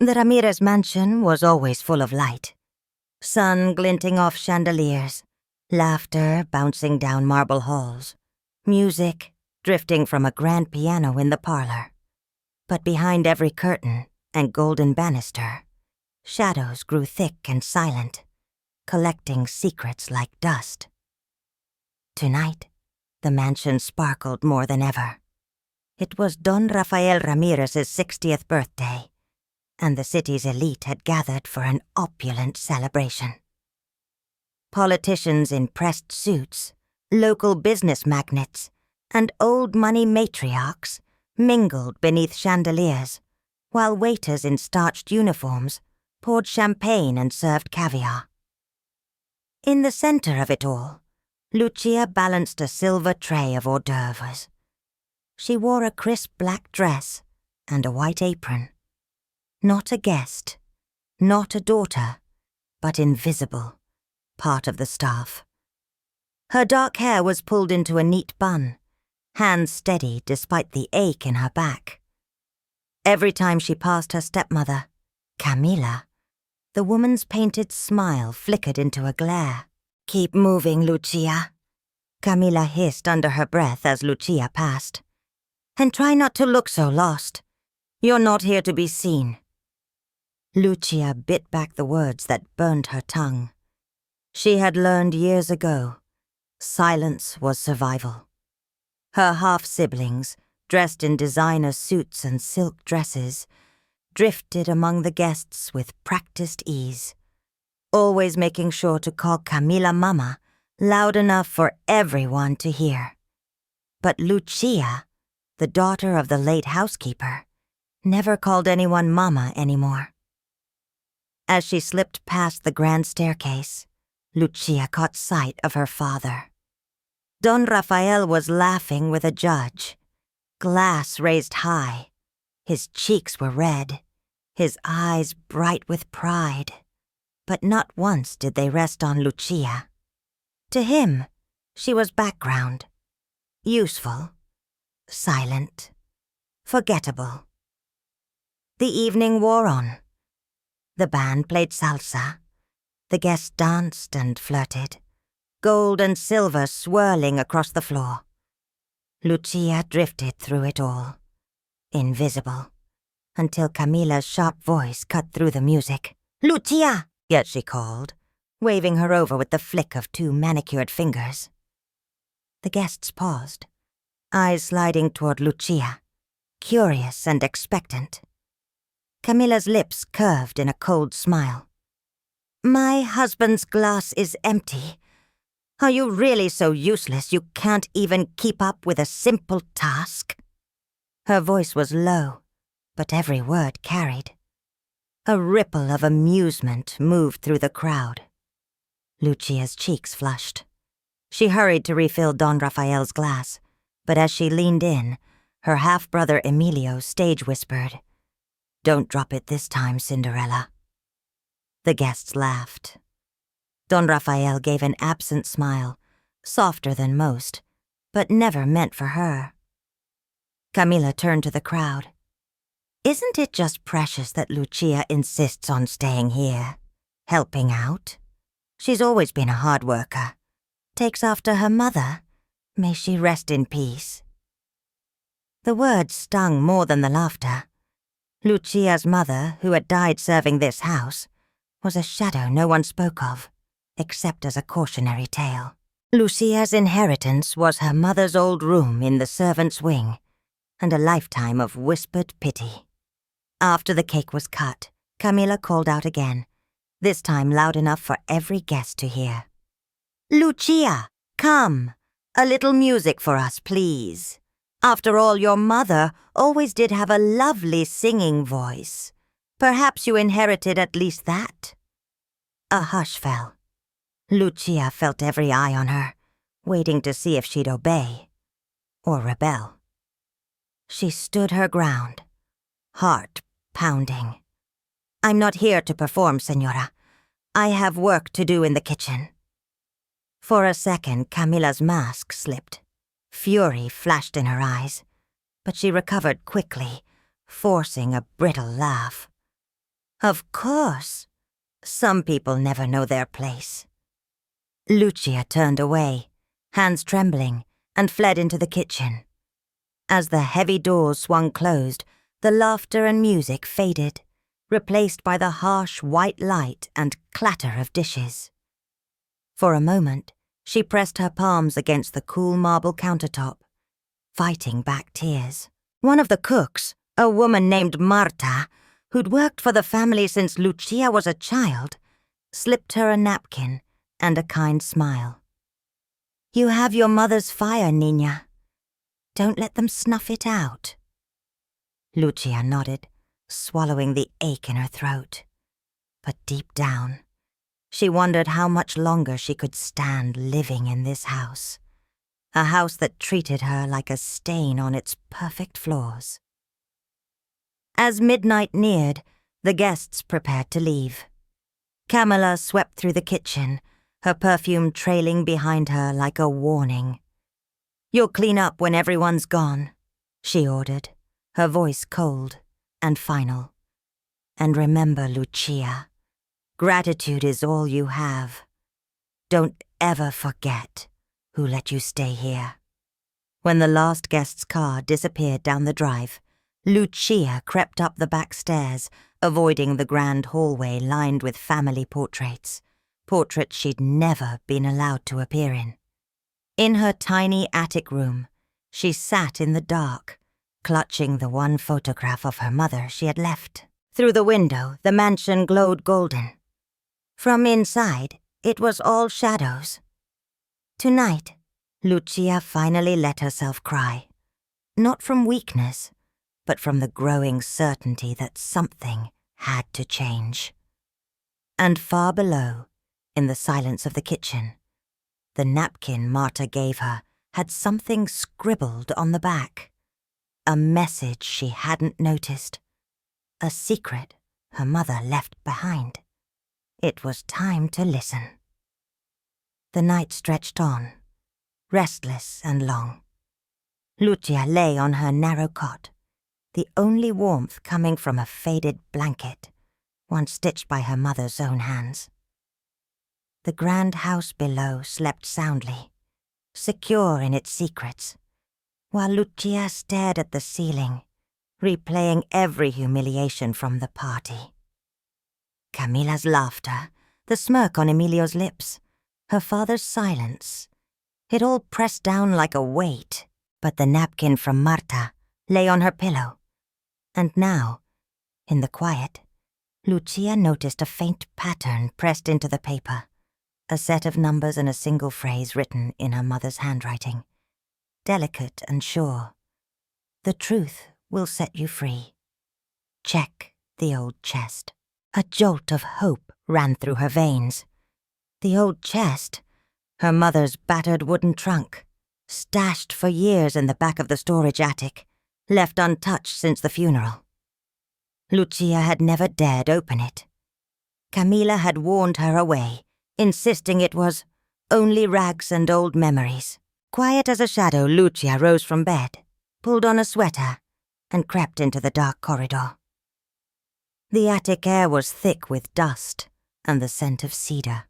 The Ramirez mansion was always full of light. Sun glinting off chandeliers, laughter bouncing down marble halls, music drifting from a grand piano in the parlor. But behind every curtain and golden banister, shadows grew thick and silent, collecting secrets like dust. Tonight, the mansion sparkled more than ever. It was Don Rafael Ramirez's 60th birthday, and the city's elite had gathered for an opulent celebration. Politicians in pressed suits, local business magnates, and old money matriarchs mingled beneath chandeliers, while waiters in starched uniforms poured champagne and served caviar. In the center of it all, Lucia balanced a silver tray of hors d'oeuvres. She wore a crisp black dress and a white apron. Not a guest, not a daughter, but invisible, part of the staff. Her dark hair was pulled into a neat bun, hands steady despite the ache in her back. Every time she passed her stepmother, Camila, the woman's painted smile flickered into a glare. "Keep moving, Lucia," Camila hissed under her breath as Lucia passed. "And try not to look so lost. You're not here to be seen." Lucia bit back the words that burned her tongue. She had learned years ago, silence was survival. Her half-siblings, dressed in designer suits and silk dresses, drifted among the guests with practiced ease, always making sure to call Camila Mama loud enough for everyone to hear. But Lucia, the daughter of the late housekeeper, never called anyone Mama anymore. As she slipped past the grand staircase, Lucia caught sight of her father. Don Rafael was laughing with a judge, glass raised high. His cheeks were red, his eyes bright with pride, but not once did they rest on Lucia. To him, she was background, useful, silent, forgettable. The evening wore on. The band played salsa. The guests danced and flirted, gold and silver swirling across the floor. Lucia drifted through it all, invisible, until Camila's sharp voice cut through the music. "Lucia!" yet she called, waving her over with the flick of 2 manicured fingers. The guests paused, eyes sliding toward Lucia, curious and expectant. Camila's lips curved in a cold smile. "My husband's glass is empty. Are you really so useless you can't even keep up with a simple task?" Her voice was low, but every word carried. A ripple of amusement moved through the crowd. Lucia's cheeks flushed. She hurried to refill Don Rafael's glass, but as she leaned in, her half-brother Emilio stage whispered, "Don't drop it this time, Cinderella." The guests laughed. Don Rafael gave an absent smile, softer than most, but never meant for her. Camila turned to the crowd. "Isn't it just precious that Lucia insists on staying here, helping out? She's always been a hard worker. Takes after her mother. May she rest in peace." The words stung more than the laughter. Lucia's mother, who had died serving this house, was a shadow no one spoke of, except as a cautionary tale. Lucia's inheritance was her mother's old room in the servants' wing, and a lifetime of whispered pity. After the cake was cut, Camila called out again, this time loud enough for every guest to hear. "Lucia, come! A little music for us, please. After all, your mother always did have a lovely singing voice. Perhaps you inherited at least that." A hush fell. Lucia felt every eye on her, waiting to see if she'd obey or rebel. She stood her ground, heart pounding. "I'm not here to perform, Senora. I have work to do in the kitchen." For a second, Camila's mask slipped. Fury flashed in her eyes, but she recovered quickly, forcing a brittle laugh. Of course. Some people never know their place. Lucia turned away, hands trembling, and fled into the kitchen. As the heavy doors swung closed, the laughter and music faded, replaced by the harsh white light and clatter of dishes. For a moment, she pressed her palms against the cool marble countertop, fighting back tears. One of the cooks, a woman named Marta, who'd worked for the family since Lucia was a child, slipped her a napkin and a kind smile. "You have your mother's fire, Nina. Don't let them snuff it out." Lucia nodded, swallowing the ache in her throat. But deep down, she wondered how much longer she could stand living in this house. A house that treated her like a stain on its perfect floors. As midnight neared, the guests prepared to leave. Camilla swept through the kitchen, her perfume trailing behind her like a warning. "You'll clean up when everyone's gone," she ordered, her voice cold and final. "And remember, Lucia, gratitude is all you have. Don't ever forget who let you stay here." When the last guest's car disappeared down the drive, Lucia crept up the back stairs, avoiding the grand hallway lined with family portraits she'd never been allowed to appear in. In her tiny attic room, she sat in the dark, clutching the one photograph of her mother she had left. Through the window, the mansion glowed golden. From inside, it was all shadows. Tonight, Lucia finally let herself cry, not from weakness, but from the growing certainty that something had to change. And far below, in the silence of the kitchen, the napkin Marta gave her had something scribbled on the back. A message she hadn't noticed. A secret her mother left behind. It was time to listen. The night stretched on, restless and long. Lucia lay on her narrow cot, the only warmth coming from a faded blanket, one stitched by her mother's own hands. The grand house below slept soundly, secure in its secrets, while Lucia stared at the ceiling, replaying every humiliation from the party. Camilla's laughter, the smirk on Emilio's lips, her father's silence. It all pressed down like a weight, but the napkin from Marta lay on her pillow. And now, in the quiet, Lucia noticed a faint pattern pressed into the paper, a set of numbers and a single phrase written in her mother's handwriting. Delicate and sure. "The truth will set you free. Check the old chest." A jolt of hope ran through her veins. The old chest, her mother's battered wooden trunk, stashed for years in the back of the storage attic, left untouched since the funeral. Lucia had never dared open it. Camilla had warned her away, insisting it was only rags and old memories. Quiet as a shadow, Lucia rose from bed, pulled on a sweater, and crept into the dark corridor. The attic air was thick with dust and the scent of cedar.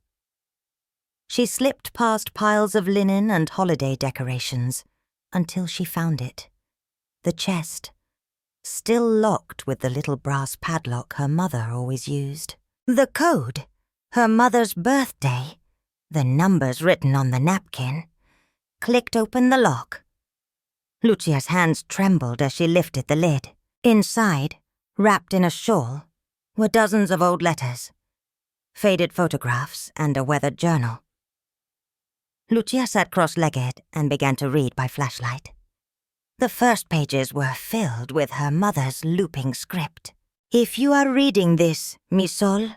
She slipped past piles of linen and holiday decorations until she found it. The chest, still locked with the little brass padlock her mother always used. The code, her mother's birthday, the numbers written on the napkin, clicked open the lock. Lucia's hands trembled as she lifted the lid. Inside, wrapped in a shawl, were dozens of old letters, faded photographs, and a weathered journal. Lucia sat cross-legged and began to read by flashlight. The first pages were filled with her mother's looping script. "If you are reading this, mi sol,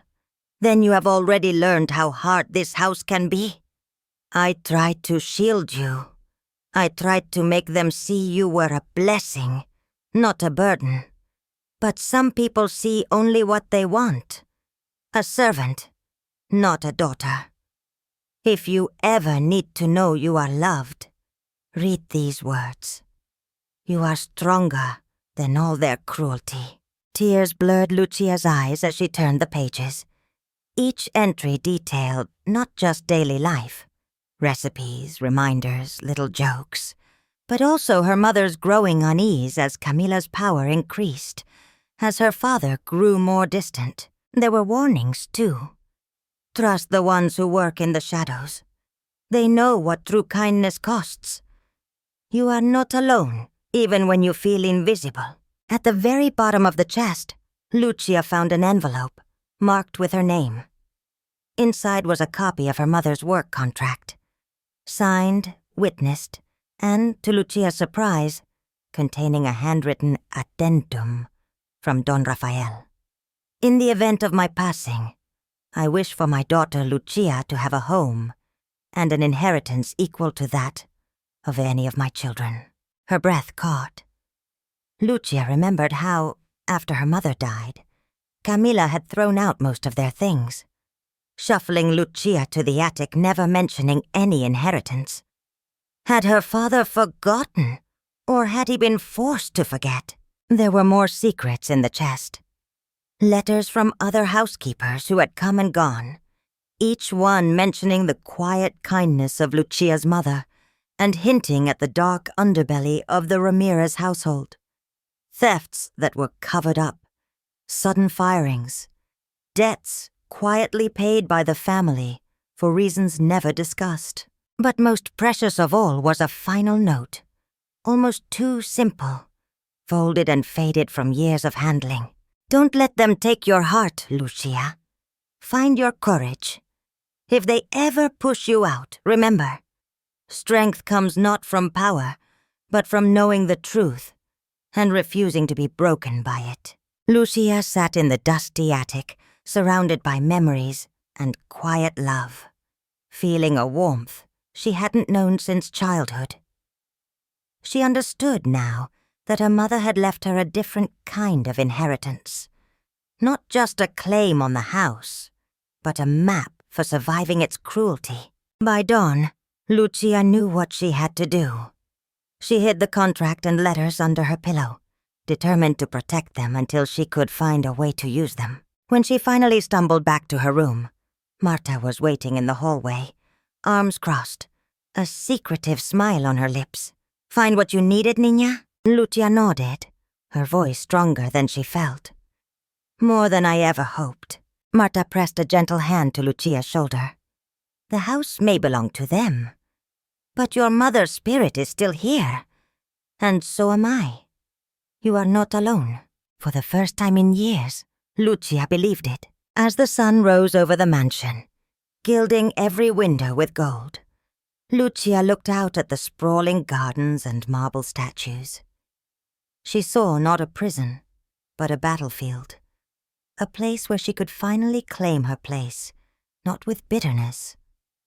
then you have already learned how hard this house can be. I tried to shield you. I tried to make them see you were a blessing, not a burden. But some people see only what they want. A servant, not a daughter. If you ever need to know you are loved, read these words. You are stronger than all their cruelty." Tears blurred Lucia's eyes as she turned the pages. Each entry detailed not just daily life, recipes, reminders, little jokes, but also her mother's growing unease as Camilla's power increased, as her father grew more distant. There were warnings, too. Trust the ones who work in the shadows. They know what true kindness costs. You are not alone, even when you feel invisible. At the very bottom of the chest, Lucia found an envelope, marked with her name. Inside was a copy of her mother's work contract. Signed, witnessed, and, to Lucia's surprise, containing a handwritten addendum from Don Rafael. In the event of my passing, I wish for my daughter Lucia to have a home and an inheritance equal to that of any of my children. Her breath caught. Lucia remembered how, after her mother died, Camilla had thrown out most of their things, shuffling Lucia to the attic, never mentioning any inheritance. Had her father forgotten, or had he been forced to forget? There were more secrets in the chest. Letters from other housekeepers who had come and gone, each one mentioning the quiet kindness of Lucia's mother and hinting at the dark underbelly of the Ramirez household. Thefts that were covered up, sudden firings, debts quietly paid by the family for reasons never discussed. But most precious of all was a final note, almost too simple, folded and faded from years of handling. Don't let them take your heart, Lucia. Find your courage. If they ever push you out, remember, strength comes not from power, but from knowing the truth and refusing to be broken by it. Lucia sat in the dusty attic, surrounded by memories and quiet love, feeling a warmth she hadn't known since childhood. She understood now that her mother had left her a different kind of inheritance. Not just a claim on the house, but a map for surviving its cruelty. By dawn, Lucia knew what she had to do. She hid the contract and letters under her pillow, determined to protect them until she could find a way to use them. When she finally stumbled back to her room, Marta was waiting in the hallway, arms crossed, a secretive smile on her lips. "Find what you needed, Niña?" Lucia nodded, her voice stronger than she felt. "More than I ever hoped." Marta pressed a gentle hand to Lucia's shoulder. "The house may belong to them, but your mother's spirit is still here, and so am I. You are not alone." For the first time in years, Lucia believed it. As the sun rose over the mansion, gilding every window with gold, Lucia looked out at the sprawling gardens and marble statues. She saw not a prison, but a battlefield, a place where she could finally claim her place, not with bitterness,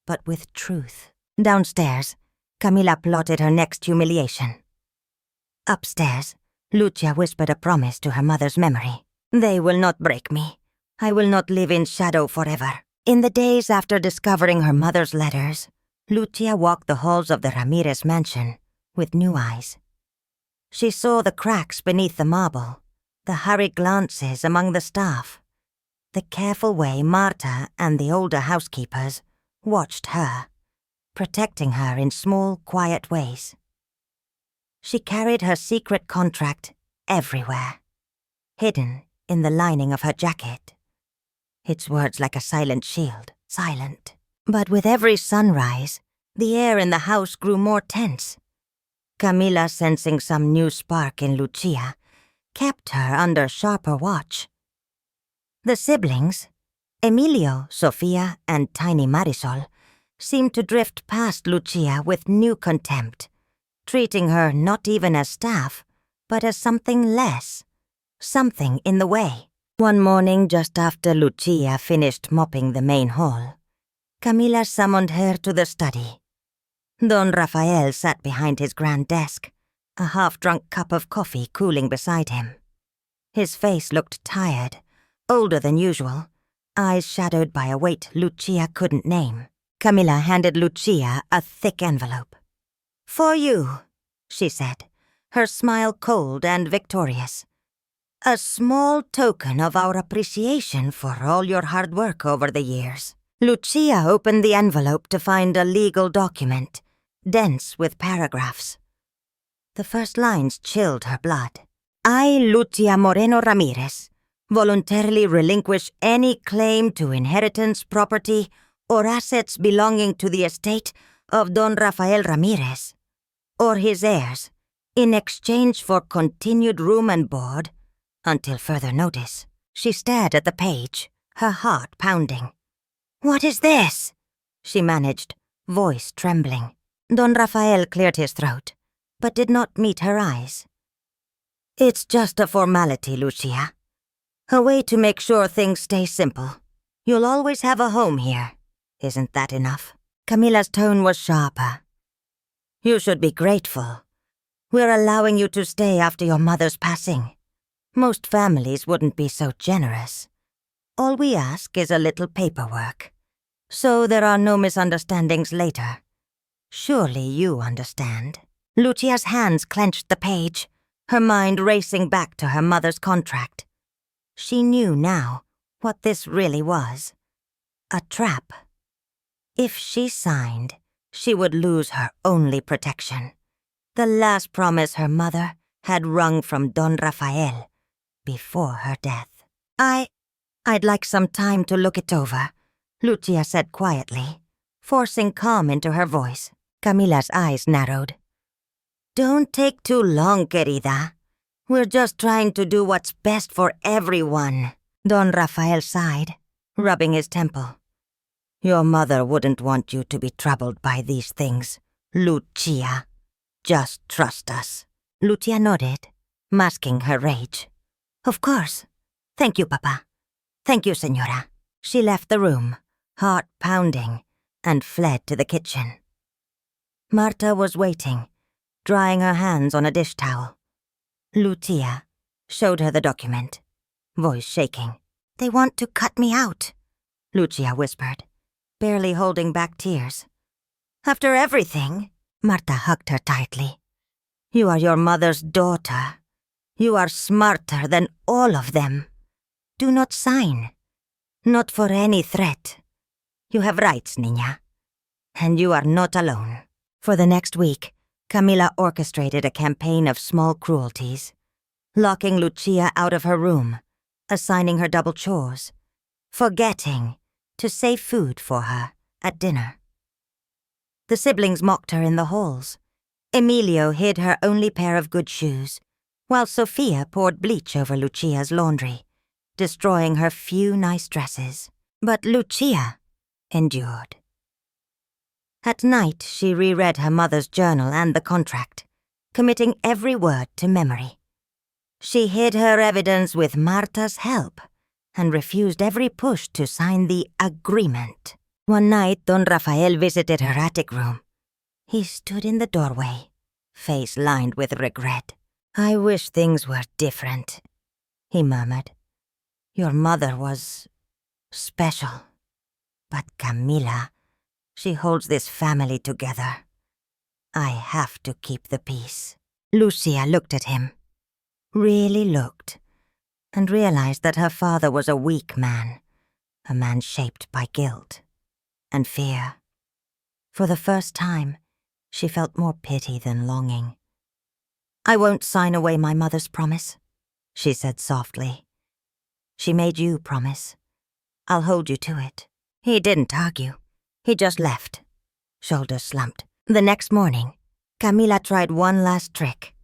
but with truth. Downstairs, Camilla plotted her next humiliation. Upstairs, Lucia whispered a promise to her mother's memory. "They will not break me. I will not live in shadow forever." In the days after discovering her mother's letters, Lucia walked the halls of the Ramirez mansion with new eyes. She saw the cracks beneath the marble, the hurried glances among the staff, the careful way Marta and the older housekeepers watched her, protecting her in small, quiet ways. She carried her secret contract everywhere, hidden in the lining of her jacket. Its words like a silent shield, silent. But with every sunrise, the air in the house grew more tense. Camilla, sensing some new spark in Lucia, kept her under sharper watch. The siblings, Emilio, Sofia, and tiny Marisol, seemed to drift past Lucia with new contempt, treating her not even as staff, but as something less, something in the way. One morning, just after Lucia finished mopping the main hall, Camilla summoned her to the study. Don Rafael sat behind his grand desk, a half-drunk cup of coffee cooling beside him. His face looked tired, older than usual, eyes shadowed by a weight Lucia couldn't name. Camilla handed Lucia a thick envelope. "For you," she said, her smile cold and victorious. A small token of our appreciation for all your hard work over the years. Lucia opened the envelope to find a legal document, dense with paragraphs. The first lines chilled her blood. I, Lucia Moreno Ramirez, voluntarily relinquish any claim to inheritance, property, or assets belonging to the estate of Don Rafael Ramirez, or his heirs, in exchange for continued room and board, until further notice. She stared at the page, her heart pounding. What is this? She managed, voice trembling. Don Rafael cleared his throat, but did not meet her eyes. It's just a formality, Lucia. A way to make sure things stay simple. You'll always have a home here. Isn't that enough? Camila's tone was sharper. You should be grateful. We're allowing you to stay after your mother's passing. Most families wouldn't be so generous. All we ask is a little paperwork, so there are no misunderstandings later. Surely you understand. Lucia's hands clenched the page, her mind racing back to her mother's contract. She knew now what this really was. A trap. If she signed, she would lose her only protection. The last promise her mother had wrung from Don Rafael before her death. I'd like some time to look it over, Lucia said quietly, forcing calm into her voice. Camila's eyes narrowed. Don't take too long, querida. We're just trying to do what's best for everyone. Don Rafael sighed, rubbing his temple. Your mother wouldn't want you to be troubled by these things, Lucia. Just trust us. Lucia nodded, masking her rage. Of course. Thank you, Papa. Thank you, Señora. She left the room, heart pounding, and fled to the kitchen. Marta was waiting, drying her hands on a dish towel. Lucia showed her the document, voice shaking. They want to cut me out, Lucia whispered, barely holding back tears. After everything, Marta hugged her tightly. You are your mother's daughter. You are smarter than all of them. Do not sign. Not for any threat. You have rights, niña. And you are not alone. For the next week, Camila orchestrated a campaign of small cruelties, locking Lucia out of her room, assigning her double chores, forgetting to save food for her at dinner. The siblings mocked her in the halls. Emilio hid her only pair of good shoes, while Sophia poured bleach over Lucia's laundry, destroying her few nice dresses. But Lucia endured. At night, she reread her mother's journal and the contract, committing every word to memory. She hid her evidence with Marta's help and refused every push to sign the agreement. One night, Don Rafael visited her attic room. He stood in the doorway, face lined with regret. I wish things were different, he murmured. Your mother was special. But Camila, she holds this family together. I have to keep the peace. Lucia looked at him, really looked, and realized that her father was a weak man, a man shaped by guilt and fear. For the first time, she felt more pity than longing. I won't sign away my mother's promise, she said softly. She made you promise. I'll hold you to it. He didn't argue. He just left, shoulders slumped. The next morning, Camila tried one last trick.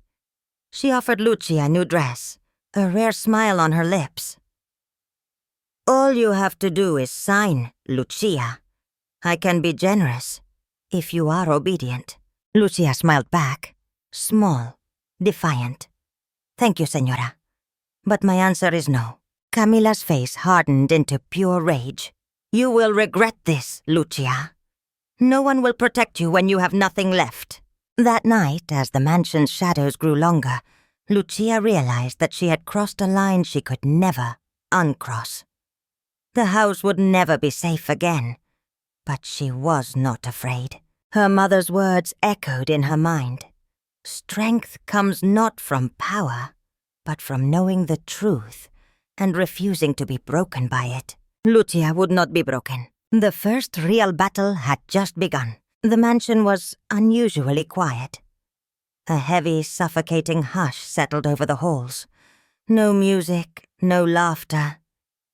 She offered Lucia a new dress, a rare smile on her lips. All you have to do is sign, Lucia. I can be generous, if you are obedient. Lucia smiled back, small, defiant. Thank you, señora. But my answer is no. Camila's face hardened into pure rage. You will regret this, Lucia. No one will protect you when you have nothing left. That night, as the mansion's shadows grew longer, Lucia realized that she had crossed a line she could never uncross. The house would never be safe again. But she was not afraid. Her mother's words echoed in her mind. Strength comes not from power, but from knowing the truth and refusing to be broken by it. Lucia would not be broken. The first real battle had just begun. The mansion was unusually quiet. A heavy, suffocating hush settled over the halls. No music, no laughter,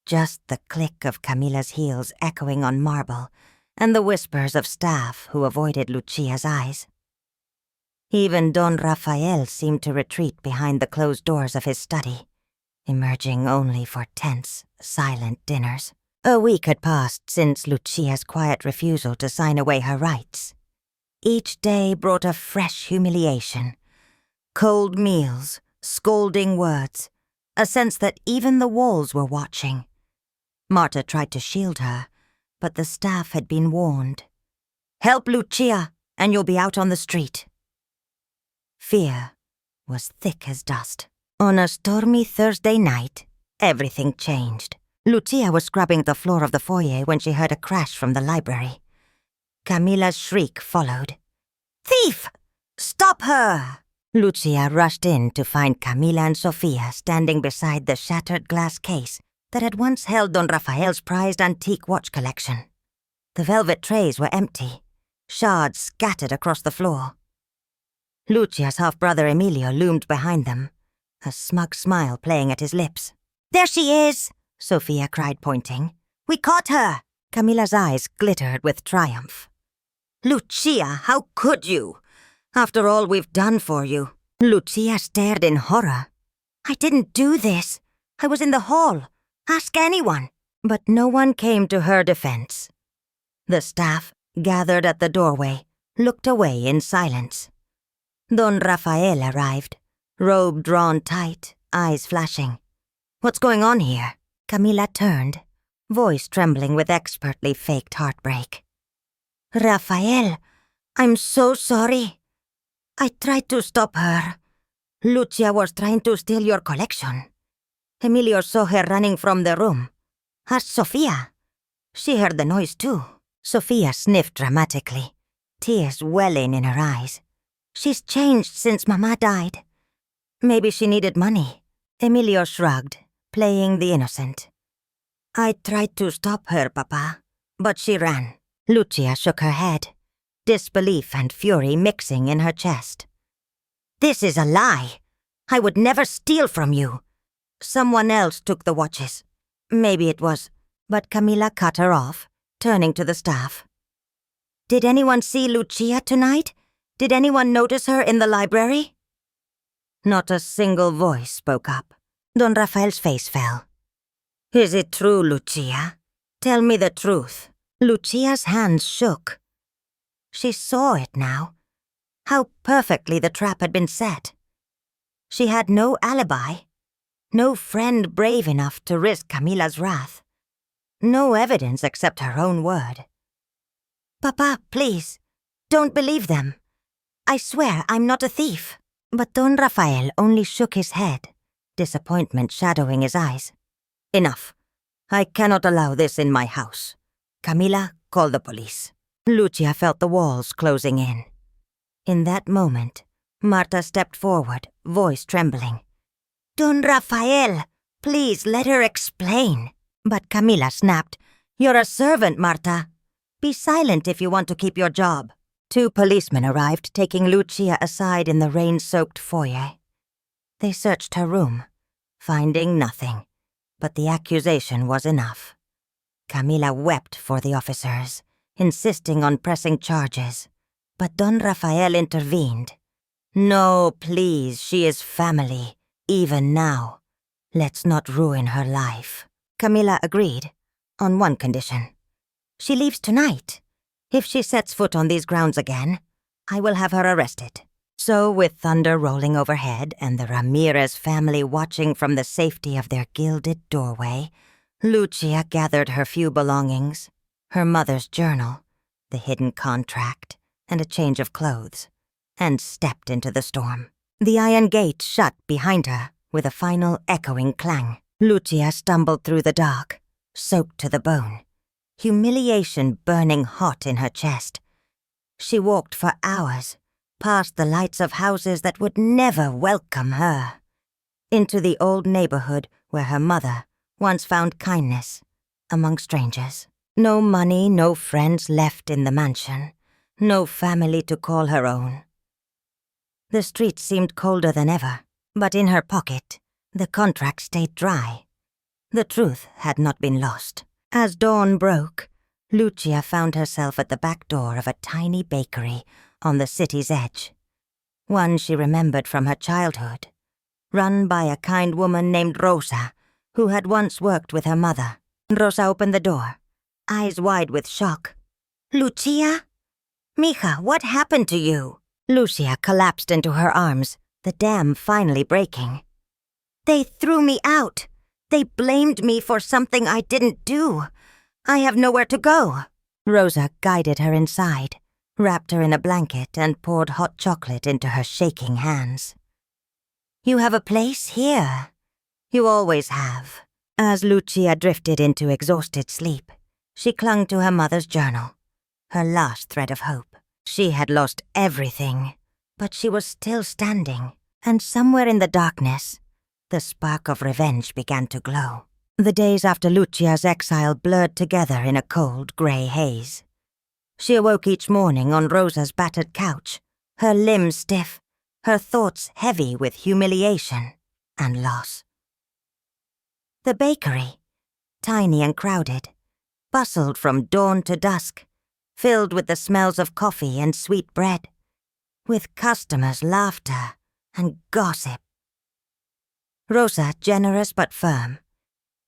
just the click of Camilla's heels echoing on marble and the whispers of staff who avoided Lucia's eyes. Even Don Rafael seemed to retreat behind the closed doors of his study, emerging only for tense, silent dinners. A week had passed since Lucia's quiet refusal to sign away her rights. Each day brought a fresh humiliation. Cold meals, scolding words, a sense that even the walls were watching. Marta tried to shield her, but the staff had been warned. "Help Lucia, and you'll be out on the street." Fear was thick as dust. On a stormy Thursday night, everything changed. Lucia was scrubbing the floor of the foyer when she heard a crash from the library. Camilla's shriek followed. "Thief! Stop her!" Lucia rushed in to find Camila and Sofia standing beside the shattered glass case that had once held Don Rafael's prized antique watch collection. The velvet trays were empty, shards scattered across the floor. Lucia's half-brother Emilio loomed behind them, a smug smile playing at his lips. "There she is!" Sofia cried, pointing. "We caught her!" Camilla's eyes glittered with triumph. "Lucia, how could you? After all we've done for you." Lucia stared in horror. "I didn't do this. I was in the hall. Ask anyone." But no one came to her defense. The staff, gathered at the doorway, looked away in silence. Don Rafael arrived, robe drawn tight, eyes flashing. "What's going on here?" Camila turned, voice trembling with expertly faked heartbreak. "Rafael, I'm so sorry. I tried to stop her. Lucia was trying to steal your collection. Emilio saw her running from the room. Ask Sofia. She heard the noise too." Sofia sniffed dramatically, tears welling in her eyes. "She's changed since Mama died. Maybe she needed money." Emilio shrugged, playing the innocent. "I tried to stop her, Papa, but she ran." Lucia shook her head, disbelief and fury mixing in her chest. "This is a lie. I would never steal from you. Someone else took the watches. Maybe it was..." But Camila cut her off, turning to the staff. "Did anyone see Lucia tonight? Did anyone notice her in the library?" Not a single voice spoke up. Don Rafael's face fell. "Is it true, Lucia? Tell me the truth." Lucia's hands shook. She saw it now. How perfectly the trap had been set. She had no alibi, no friend brave enough to risk Camila's wrath, no evidence except her own word. "Papa, please, don't believe them. I swear I'm not a thief." But Don Rafael only shook his head, disappointment shadowing his eyes. "Enough. I cannot allow this in my house. Camila, call the police." Lucia felt the walls closing in. In that moment, Marta stepped forward, voice trembling. "Don Rafael, please let her explain." But Camila snapped, "You're a servant, Marta. Be silent if you want to keep your job." 2 policemen arrived, taking Lucia aside in the rain-soaked foyer. They searched her room, finding nothing, but the accusation was enough. Camila wept for the officers, insisting on pressing charges, but Don Rafael intervened. "No, please, she is family, even now. Let's not ruin her life." Camila agreed, on one condition. "She leaves tonight. If she sets foot on these grounds again, I will have her arrested." So, with thunder rolling overhead and the Ramirez family watching from the safety of their gilded doorway, Lucia gathered her few belongings, her mother's journal, the hidden contract, and a change of clothes, and stepped into the storm. The iron gate shut behind her with a final echoing clang. Lucia stumbled through the dark, soaked to the bone, humiliation burning hot in her chest. She walked for hours, past the lights of houses that would never welcome her. into the old neighborhood where her mother once found kindness among strangers. No money, no friends left in the mansion, no family to call her own. The streets seemed colder than ever, but in her pocket, the contract stayed dry. The truth had not been lost. As dawn broke, Lucia found herself at the back door of a tiny bakery on the city's edge, one she remembered from her childhood, run by a kind woman named Rosa, who had once worked with her mother. Rosa opened the door, eyes wide with shock. "Lucia? Mija, what happened to you?" Lucia collapsed into her arms, the dam finally breaking. "They threw me out. They blamed me for something I didn't do. I have nowhere to go." Rosa guided her inside, wrapped her in a blanket, and poured hot chocolate into her shaking hands. "You have a place here. You always have." As Lucia drifted into exhausted sleep, she clung to her mother's journal, her last thread of hope. She had lost everything, but she was still standing, and somewhere in the darkness, the spark of revenge began to glow. The days after Lucia's exile blurred together in a cold, grey haze. She awoke each morning on Rosa's battered couch, her limbs stiff, her thoughts heavy with humiliation and loss. The bakery, tiny and crowded, bustled from dawn to dusk, filled with the smells of coffee and sweet bread, with customers' laughter and gossip. Rosa, generous but firm,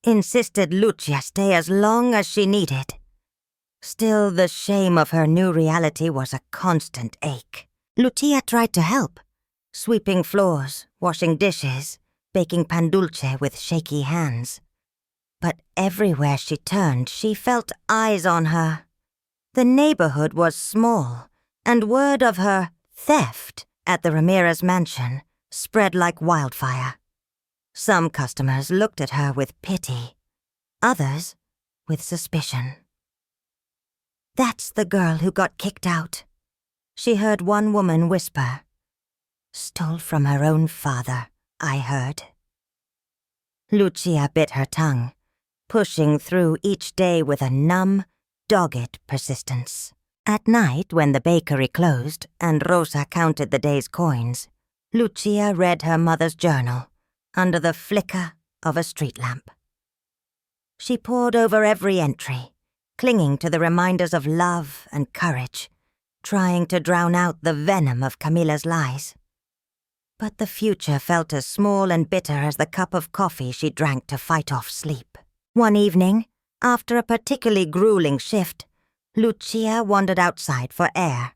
insisted Lucia stay as long as she needed. Still, the shame of her new reality was a constant ache. Lucia tried to help, sweeping floors, washing dishes, baking pan dulce with shaky hands. But everywhere she turned, she felt eyes on her. The neighborhood was small, and word of her theft at the Ramirez mansion spread like wildfire. Some customers looked at her with pity, others with suspicion. "That's the girl who got kicked out," she heard one woman whisper. "Stole from her own father, I heard." Lucia bit her tongue, pushing through each day with a numb, dogged persistence. At night, when the bakery closed and Rosa counted the day's coins, Lucia read her mother's journal under the flicker of a street lamp. She pored over every entry, clinging to the reminders of love and courage, trying to drown out the venom of Camila's lies. But the future felt as small and bitter as the cup of coffee she drank to fight off sleep. One evening, after a particularly grueling shift, Lucia wandered outside for air.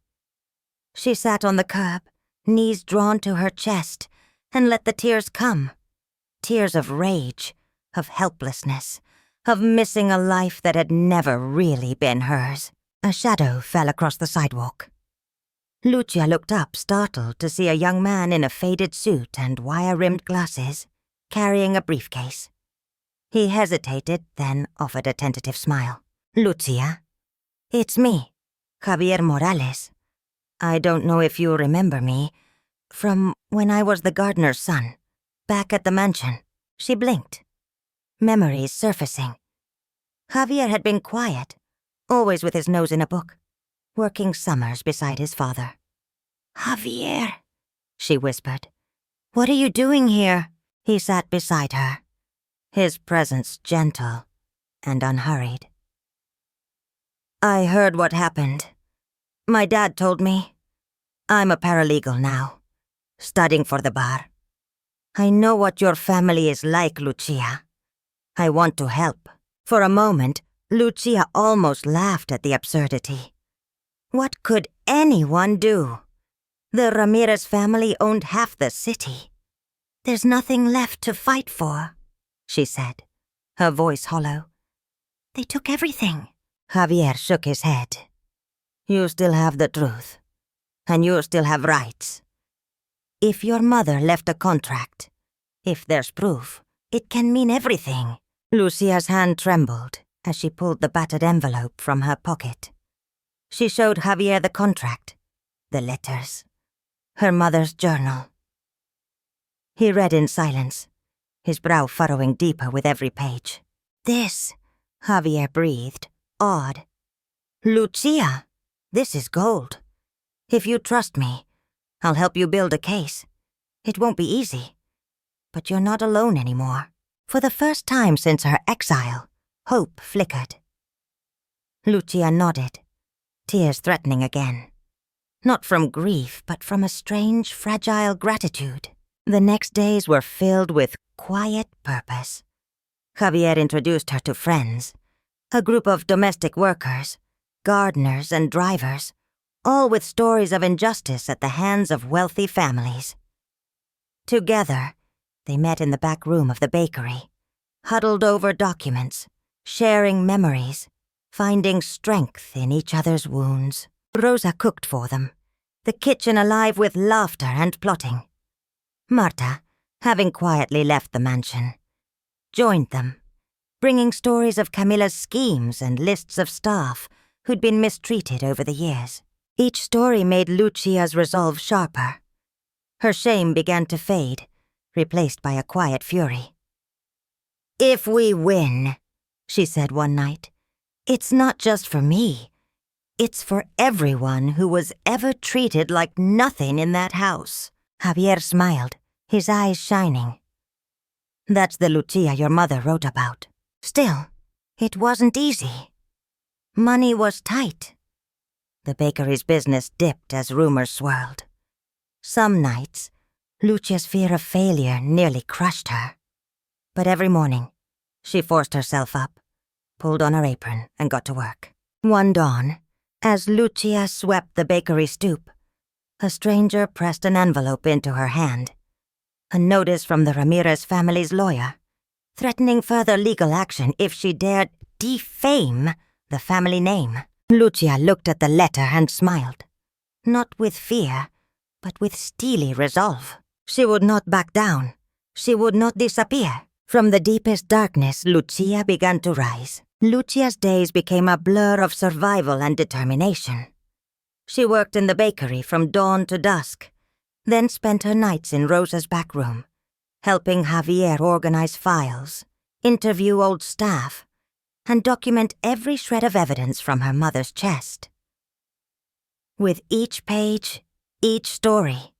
She sat on the curb, knees drawn to her chest, and let the tears come. Tears of rage, of helplessness, of missing a life that had never really been hers. A shadow fell across the sidewalk. Lucia looked up, startled to see a young man in a faded suit and wire-rimmed glasses, carrying a briefcase. He hesitated, then offered a tentative smile. "Lucia, it's me, Javier Morales. I don't know if you remember me, from when I was the gardener's son, back at the mansion." She blinked, memories surfacing. Javier had been quiet, always with his nose in a book, working summers beside his father. "Javier," she whispered. "What are you doing here?" He sat beside her, his presence gentle and unhurried. "I heard what happened. My dad told me. I'm a paralegal now, studying for the bar. I know what your family is like, Lucia. I want to help." For a moment, Lucia almost laughed at the absurdity. What could anyone do? The Ramirez family owned half the city. "There's nothing left to fight for," she said, her voice hollow. "They took everything." Javier shook his head. "You still have the truth, and you still have rights. If your mother left a contract, if there's proof, it can mean everything." Lucia's hand trembled as she pulled the battered envelope from her pocket. She showed Javier the contract, the letters, her mother's journal. He read in silence, his brow furrowing deeper with every page. "This," Javier breathed, awed. "Lucia, this is gold. If you trust me, I'll help you build a case. It won't be easy, but you're not alone anymore." For the first time since her exile, hope flickered. Lucia nodded, tears threatening again. Not from grief, but from a strange, fragile gratitude. The next days were filled with quiet purpose. Javier introduced her to friends, a group of domestic workers, gardeners and drivers, all with stories of injustice at the hands of wealthy families. Together, they met in the back room of the bakery, huddled over documents, sharing memories, finding strength in each other's wounds. Rosa cooked for them, the kitchen alive with laughter and plotting. Marta, having quietly left the mansion, joined them, bringing stories of Camilla's schemes and lists of staff who'd been mistreated over the years. Each story made Lucia's resolve sharper. Her shame began to fade, replaced by a quiet fury. "If we win," she said one night, "it's not just for me. It's for everyone who was ever treated like nothing in that house." Javier smiled, his eyes shining. "That's the Lucia your mother wrote about. Still, it wasn't easy. Money was tight. The bakery's business dipped as rumors swirled. Some nights, Lucia's fear of failure nearly crushed her. But every morning, she forced herself up, pulled on her apron, and got to work. One dawn, as Lucia swept the bakery stoop, a stranger pressed an envelope into her hand. A notice from the Ramirez family's lawyer, threatening further legal action if she dared defame the family name. Lucia looked at the letter and smiled, not with fear, but with steely resolve. She would not back down. She would not disappear. From the deepest darkness, Lucia began to rise. Lucia's days became a blur of survival and determination. She worked in the bakery from dawn to dusk, then spent her nights in Rosa's back room, helping Javier organize files, interview old staff, and document every shred of evidence from her mother's chest. With each page, each story,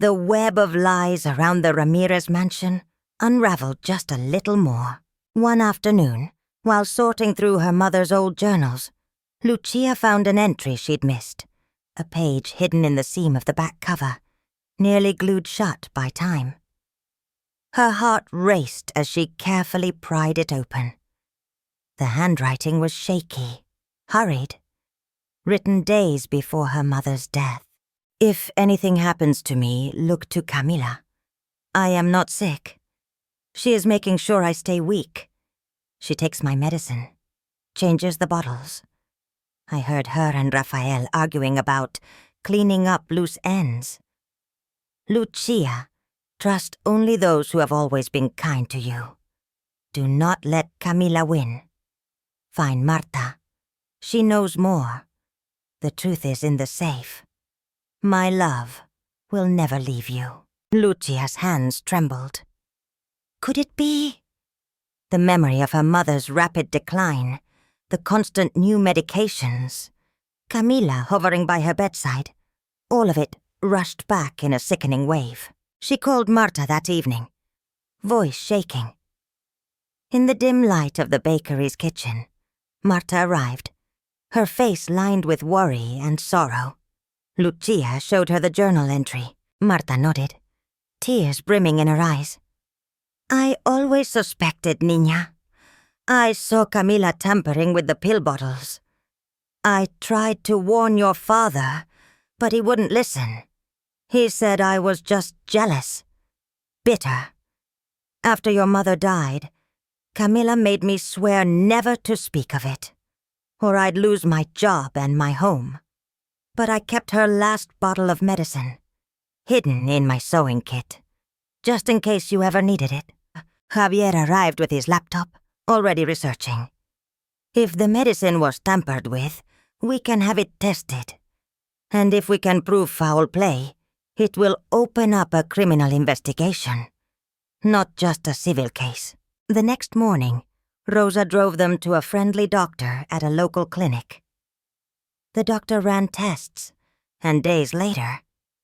the web of lies around the Ramirez mansion unraveled just a little more. One afternoon, while sorting through her mother's old journals, Lucia found an entry she'd missed, a page hidden in the seam of the back cover, nearly glued shut by time. Her heart raced as she carefully pried it open. The handwriting was shaky, hurried, written days before her mother's death. "If anything happens to me, look to Camila. I am not sick. She is making sure I stay weak. She takes my medicine, changes the bottles. I heard her and Rafael arguing about cleaning up loose ends. Lucia, trust only those who have always been kind to you. Do not let Camila win. Find Marta. She knows more. The truth is in the safe. My love will never leave you." Lucia's hands trembled. Could it be? The memory of her mother's rapid decline, the constant new medications, Camila hovering by her bedside, all of it rushed back in a sickening wave. She called Marta that evening, voice shaking. In the dim light of the bakery's kitchen, Marta arrived, her face lined with worry and sorrow. Lucia showed her the journal entry. Marta nodded, tears brimming in her eyes. "I always suspected, Niña. I saw Camila tampering with the pill bottles. I tried to warn your father, but he wouldn't listen. He said I was just jealous, bitter. After your mother died, Camila made me swear never to speak of it, or I'd lose my job and my home. But I kept her last bottle of medicine, hidden in my sewing kit, just in case you ever needed it." Javier arrived with his laptop, already researching. "If the medicine was tampered with, we can have it tested. And if we can prove foul play, it will open up a criminal investigation. not just a civil case. The next morning, Rosa drove them to a friendly doctor at a local clinic. The doctor ran tests, and days later,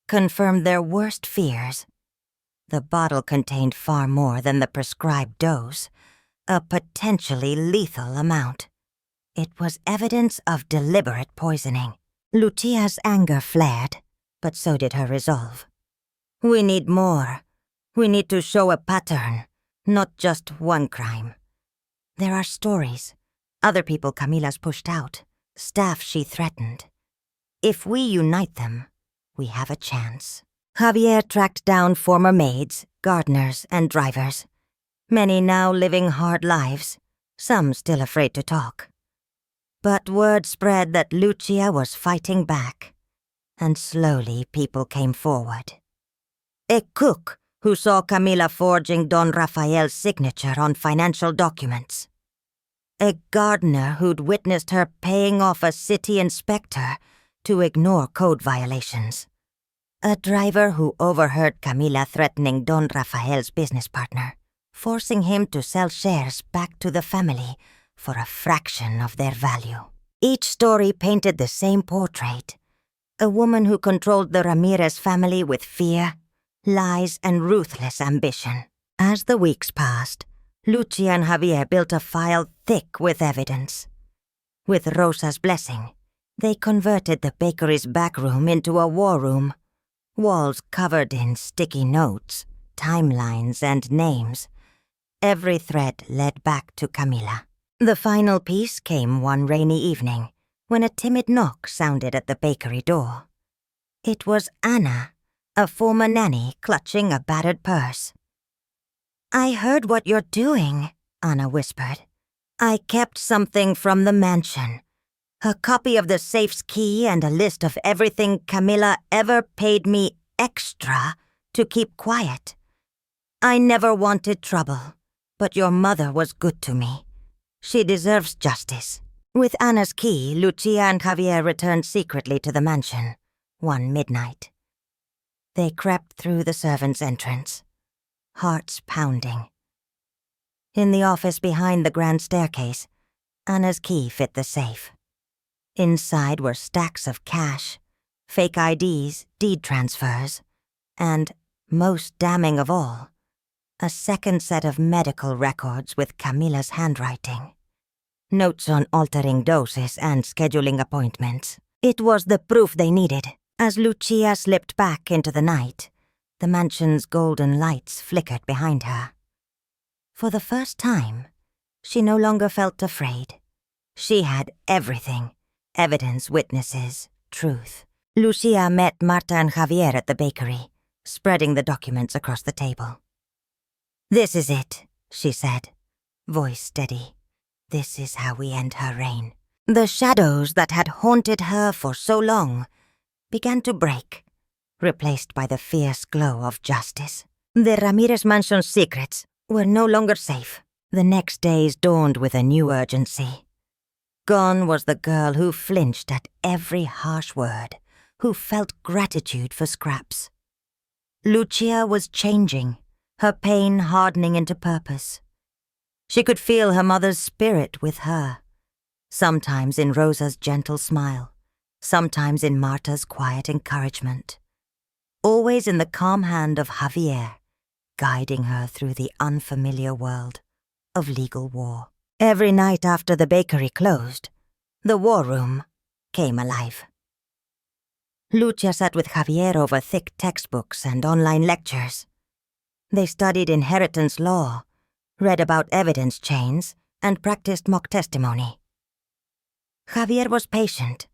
confirmed their worst fears. The bottle contained far more than the prescribed dose, a potentially lethal amount. It was evidence of deliberate poisoning. Lucia's anger flared, but so did her resolve. We need more. We need to show a pattern, not just one crime. There are stories, other people Camila's pushed out, staff she threatened. If we unite them, we have a chance. Javier tracked down former maids, gardeners, and drivers, many now living hard lives, some still afraid to talk. But word spread that Lucia was fighting back, and slowly people came forward. A cook who saw Camila forging Don Rafael's signature on financial documents. A gardener who'd witnessed her paying off a city inspector to ignore code violations. A driver who overheard Camila threatening Don Rafael's business partner, forcing him to sell shares back to the family for a fraction of their value. Each story painted the same portrait. A woman who controlled the Ramirez family with fear, lies, and ruthless ambition. As the weeks passed, Lucia and Javier built a file thick with evidence. With Rosa's blessing, they converted the bakery's back room into a war room, walls covered in sticky notes, timelines, and names. Every thread led back to Camila. The final piece came one rainy evening, when a timid knock sounded at the bakery door. It was Anna, a former nanny clutching a battered purse. "I heard what you're doing," Anna whispered. "I kept something from the mansion. A copy of the safe's key and a list of everything Camila ever paid me extra to keep quiet. I never wanted trouble, but your mother was good to me. She deserves justice." With Anna's key, Lucia and Javier returned secretly to the mansion, one midnight. They crept through the servants' entrance, hearts pounding. In the office behind the grand staircase, Anna's key fit the safe. Inside were stacks of cash, fake IDs, deed transfers, and, most damning of all, a second set of medical records with Camila's handwriting. Notes on altering doses and scheduling appointments. It was the proof they needed. As Lucia slipped back into the night, the mansion's golden lights flickered behind her. For the first time, she no longer felt afraid. She had everything: evidence, witnesses, truth. Lucia met Marta and Javier at the bakery, spreading the documents across the table. "This is it," she said, voice steady. "This is how we end her reign." The shadows that had haunted her for so long began to break, replaced by the fierce glow of justice. The Ramirez mansion's secrets were no longer safe. The next days dawned with a new urgency. Gone was the girl who flinched at every harsh word, who felt gratitude for scraps. Lucia was changing, her pain hardening into purpose. She could feel her mother's spirit with her, sometimes in Rosa's gentle smile, sometimes in Marta's quiet encouragement, always in the calm hand of Javier, guiding her through the unfamiliar world of legal war. Every night after the bakery closed, the war room came alive. Lucia sat with Javier over thick textbooks and online lectures. They studied inheritance law, read about evidence chains, and practiced mock testimony. Javier was patient,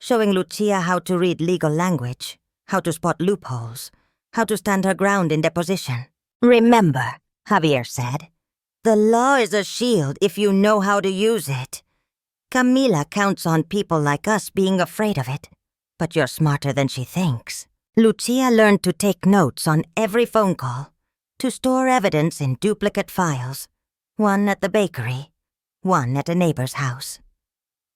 showing Lucia how to read legal language, how to spot loopholes, how to stand her ground in deposition. "Remember," Javier said, "the law is a shield if you know how to use it. Camila counts on people like us being afraid of it, but you're smarter than she thinks." Lucia learned to take notes on every phone call, to store evidence in duplicate files, one at the bakery, one at a neighbor's house.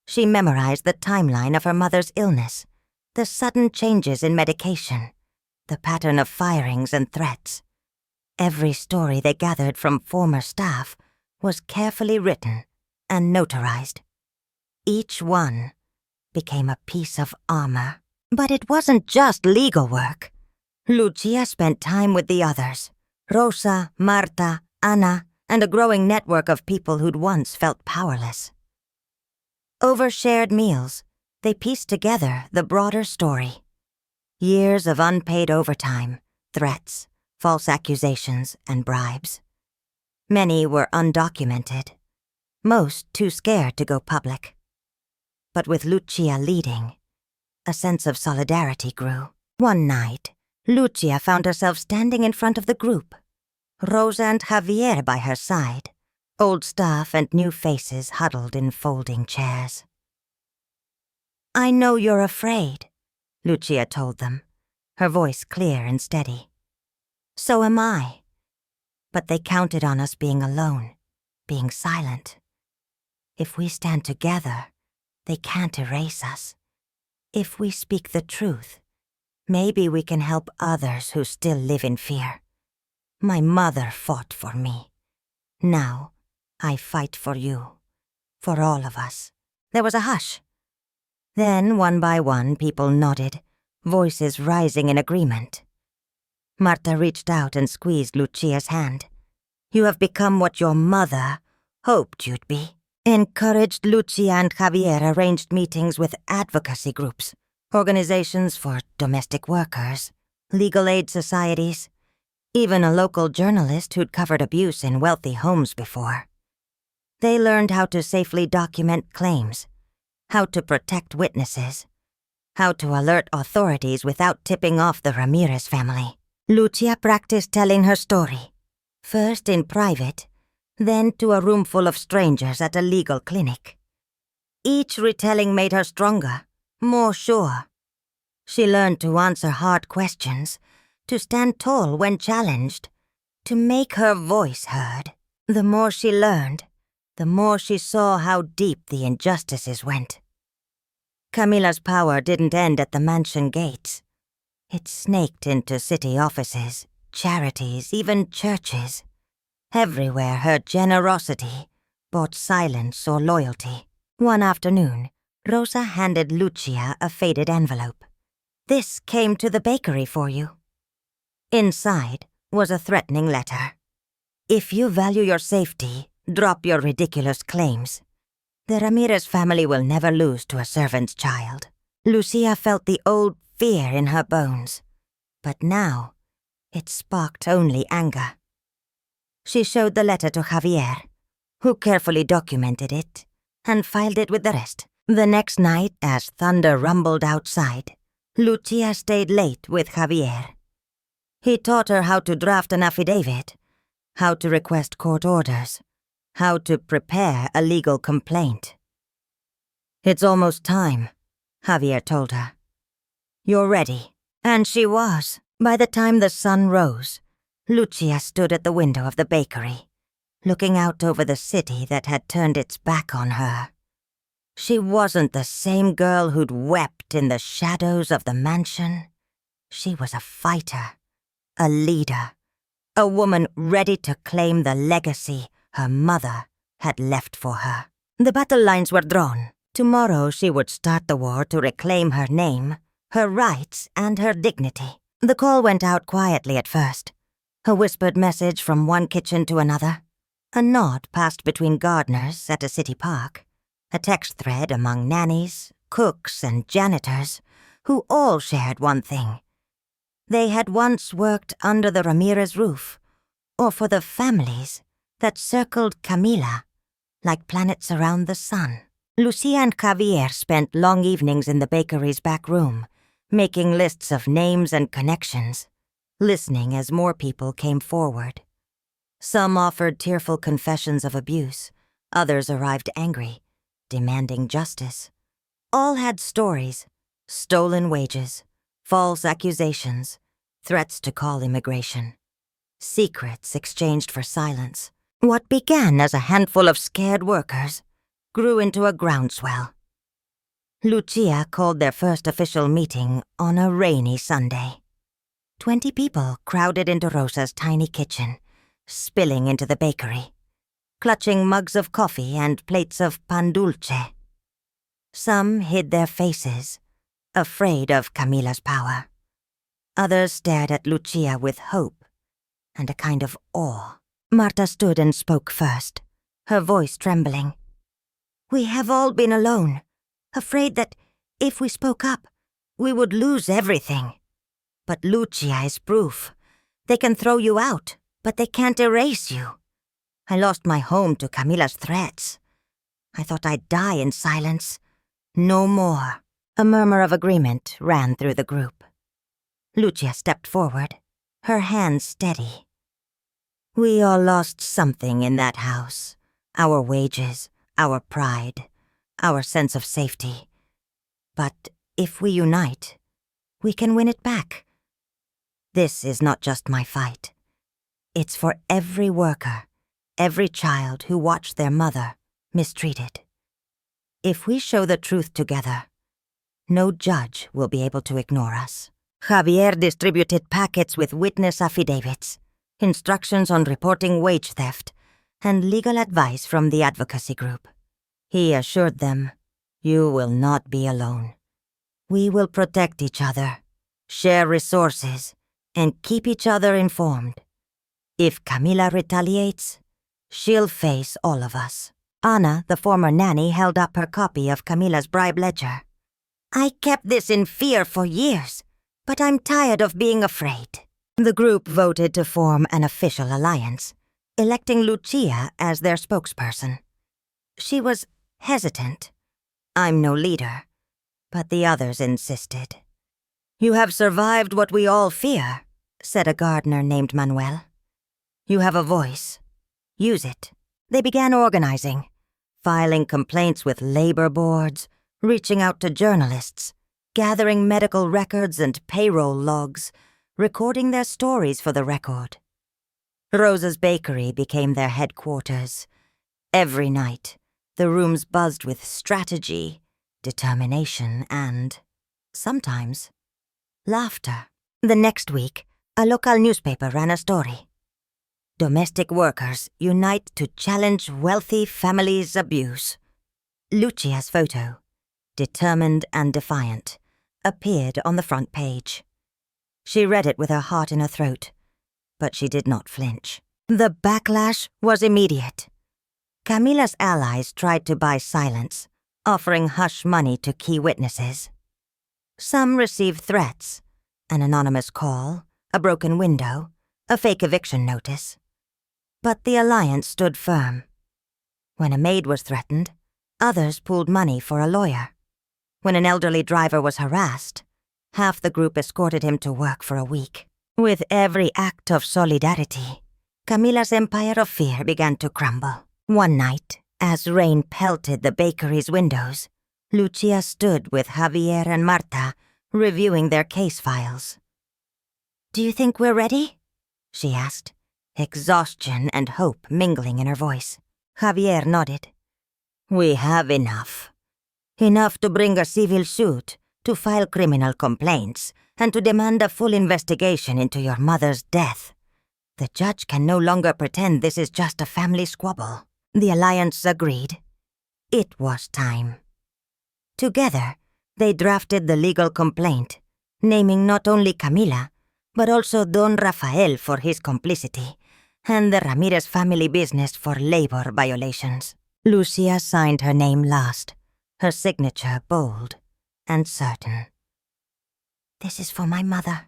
She memorized the timeline of her mother's illness, the sudden changes in medication, the pattern of firings and threats. Every story they gathered from former staff was carefully written and notarized. Each one became a piece of armor. But it wasn't just legal work. Lucia spent time with the others, Rosa, Marta, Anna, and a growing network of people who'd once felt powerless. Over shared meals, they pieced together the broader story. Years of unpaid overtime, threats, false accusations, and bribes. Many were undocumented, most too scared to go public. But with Lucia leading, a sense of solidarity grew. One night, Lucia found herself standing in front of the group, Rosa and Javier by her side, old staff and new faces huddled in folding chairs. "I know you're afraid," Lucia told them, her voice clear and steady. "So am I. But they counted on us being alone, being silent. If we stand together, they can't erase us. If we speak the truth, maybe we can help others who still live in fear. My mother fought for me. Now, I fight for you, for all of us." There was a hush. Then, one by one, people nodded, voices rising in agreement. Marta reached out and squeezed Lucia's hand. "You have become what your mother hoped you'd be." Encouraged, Lucia and Javier arranged meetings with advocacy groups, organizations for domestic workers, legal aid societies, even a local journalist who'd covered abuse in wealthy homes before. They learned how to safely document claims, how to protect witnesses, how to alert authorities without tipping off the Ramirez family. Lucia practiced telling her story, first in private, then to a room full of strangers at a legal clinic. Each retelling made her stronger, more sure. She learned to answer hard questions, to stand tall when challenged, to make her voice heard. The more she learned, the more she saw how deep the injustices went. Camila's power didn't end at the mansion gates. It snaked into city offices, charities, even churches. Everywhere her generosity bought silence or loyalty. One afternoon, Rosa handed Lucia a faded envelope. "This came to the bakery for you." Inside was a threatening letter. "If you value your safety, drop your ridiculous claims. The Ramirez family will never lose to a servant's child." Lucia felt the old fear in her bones, but now it sparked only anger. She showed the letter to Javier, who carefully documented it and filed it with the rest. The next night, as thunder rumbled outside, Lucia stayed late with Javier. He taught her how to draft an affidavit, how to request court orders, how to prepare a legal complaint. "It's almost time," Javier told her. "You're ready." And she was. By the time the sun rose, Lucia stood at the window of the bakery, looking out over the city that had turned its back on her. She wasn't the same girl who'd wept in the shadows of the mansion. She was a fighter, a leader, a woman ready to claim the legacy her mother had left for her. The battle lines were drawn. Tomorrow she would start the war to reclaim her name, her rights, and her dignity. The call went out quietly at first. A whispered message from one kitchen to another. A nod passed between gardeners at a city park. A text thread among nannies, cooks, and janitors, who all shared one thing. They had once worked under the Ramirez roof, or for the families that circled Camila like planets around the sun. Lucia and Javier spent long evenings in the bakery's back room, making lists of names and connections, listening as more people came forward. Some offered tearful confessions of abuse, others arrived angry, demanding justice. All had stories, stolen wages, false accusations, threats to call immigration, secrets exchanged for silence. What began as a handful of scared workers grew into a groundswell. Lucia called their first official meeting on a rainy Sunday. 20 people crowded into Rosa's tiny kitchen, spilling into the bakery, clutching mugs of coffee and plates of pan dulce. Some hid their faces, afraid of Camila's power. Others stared at Lucia with hope and a kind of awe. Marta stood and spoke first, her voice trembling. "We have all been alone, afraid that if we spoke up, we would lose everything. But Lucia is proof. They can throw you out, but they can't erase you. I lost my home to Camila's threats. I thought I'd die in silence. No more." A murmur of agreement ran through the group. Lucia stepped forward, her hands steady. "We all lost something in that house. Our wages, our pride, our sense of safety. But if we unite, we can win it back. This is not just my fight. It's for every worker, every child who watched their mother mistreated. If we show the truth together, no judge will be able to ignore us." Javier distributed packets with witness affidavits, instructions on reporting wage theft, and legal advice from the advocacy group. He assured them, "You will not be alone. We will protect each other, share resources, and keep each other informed. If Camila retaliates, she'll face all of us." Anna, the former nanny, held up her copy of Camila's bribe ledger. "I kept this in fear for years, but I'm tired of being afraid." The group voted to form an official alliance, electing Lucia as their spokesperson. She was hesitant. "I'm no leader," but the others insisted. "You have survived what we all fear," said a gardener named Manuel. "You have a voice. Use it." They began organizing, filing complaints with labor boards, reaching out to journalists, gathering medical records and payroll logs, recording their stories for the record. Rosa's bakery became their headquarters. Every night, the rooms buzzed with strategy, determination, and, sometimes, laughter. The next week, a local newspaper ran a story. "Domestic workers unite to challenge wealthy families' abuse." Lucia's photo, determined and defiant, appeared on the front page. She read it with her heart in her throat, but she did not flinch. The backlash was immediate. Camila's allies tried to buy silence, offering hush money to key witnesses. Some received threats, an anonymous call, a broken window, a fake eviction notice. But the alliance stood firm. When a maid was threatened, others pooled money for a lawyer. When an elderly driver was harassed, half the group escorted him to work for a week. With every act of solidarity, Camila's empire of fear began to crumble. One night, as rain pelted the bakery's windows, Lucia stood with Javier and Marta, reviewing their case files. "Do you think we're ready?" she asked, exhaustion and hope mingling in her voice. Javier nodded. "We have enough. Enough to bring a civil suit, to file criminal complaints, and to demand a full investigation into your mother's death. The judge can no longer pretend this is just a family squabble." The alliance agreed. It was time. Together, they drafted the legal complaint, naming not only Camila, but also Don Rafael for his complicity, and the Ramirez family business for labor violations. Lucia signed her name last, her signature bold and certain. "This is for my mother,"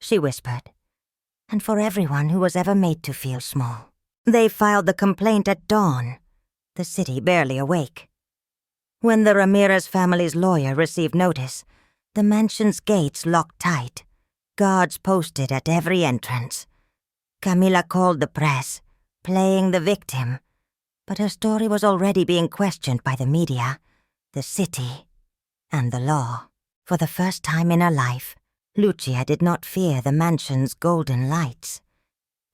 she whispered, "and for everyone who was ever made to feel small." They filed the complaint at dawn, the city barely awake. When the Ramirez family's lawyer received notice, the mansion's gates locked tight, guards posted at every entrance. Camila called the press, playing the victim, but her story was already being questioned by the media, the city, and the law. For the first time in her life, Lucia did not fear the mansion's golden lights.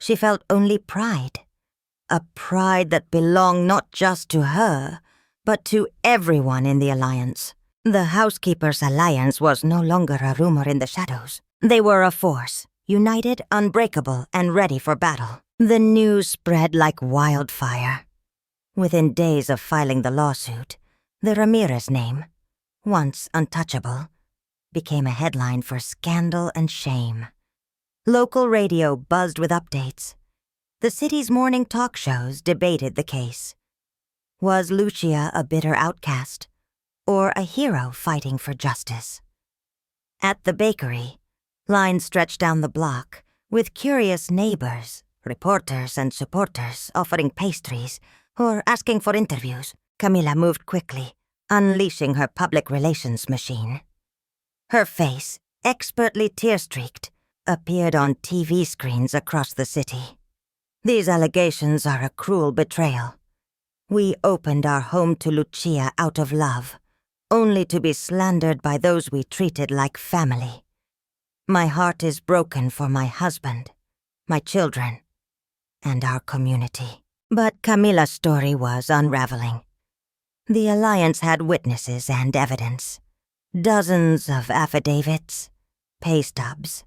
She felt only pride, a pride that belonged not just to her, but to everyone in the alliance. The housekeepers' alliance was no longer a rumor in the shadows. They were a force, united, unbreakable, and ready for battle. The news spread like wildfire. Within days of filing the lawsuit, the Ramirez name, once untouchable, became a headline for scandal and shame. Local radio buzzed with updates. The city's morning talk shows debated the case. Was Lucia a bitter outcast, or a hero fighting for justice? At the bakery, lines stretched down the block, with curious neighbors, reporters, and supporters offering pastries or asking for interviews. Camila moved quickly, unleashing her public relations machine. Her face, expertly tear-streaked, appeared on TV screens across the city. These allegations are a cruel betrayal. We opened our home to Lucia out of love, only to be slandered by those we treated like family. My heart is broken for my husband, my children, and our community. But Camila's story was unraveling. The Alliance had witnesses and evidence. Dozens of affidavits, pay stubs,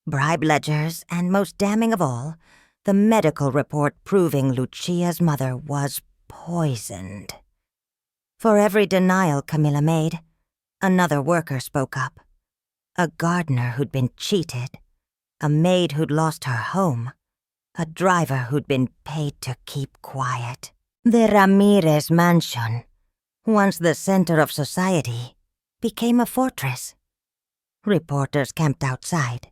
bribe ledgers, and most damning of all, the medical report proving Lucia's mother was poisoned. For every denial Camila made, another worker spoke up. A gardener who'd been cheated, a maid who'd lost her home, a driver who'd been paid to keep quiet. The Ramirez mansion, once the center of society, became a fortress. Reporters camped outside,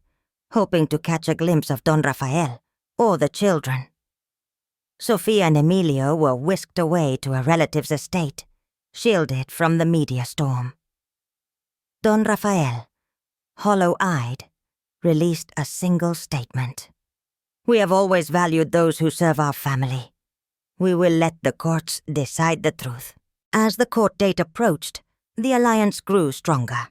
hoping to catch a glimpse of Don Rafael or the children. Sofia and Emilio were whisked away to a relative's estate, shielded from the media storm. Don Rafael, hollow-eyed, released a single statement. "We have always valued those who serve our family. We will let the courts decide the truth." As the court date approached, the alliance grew stronger.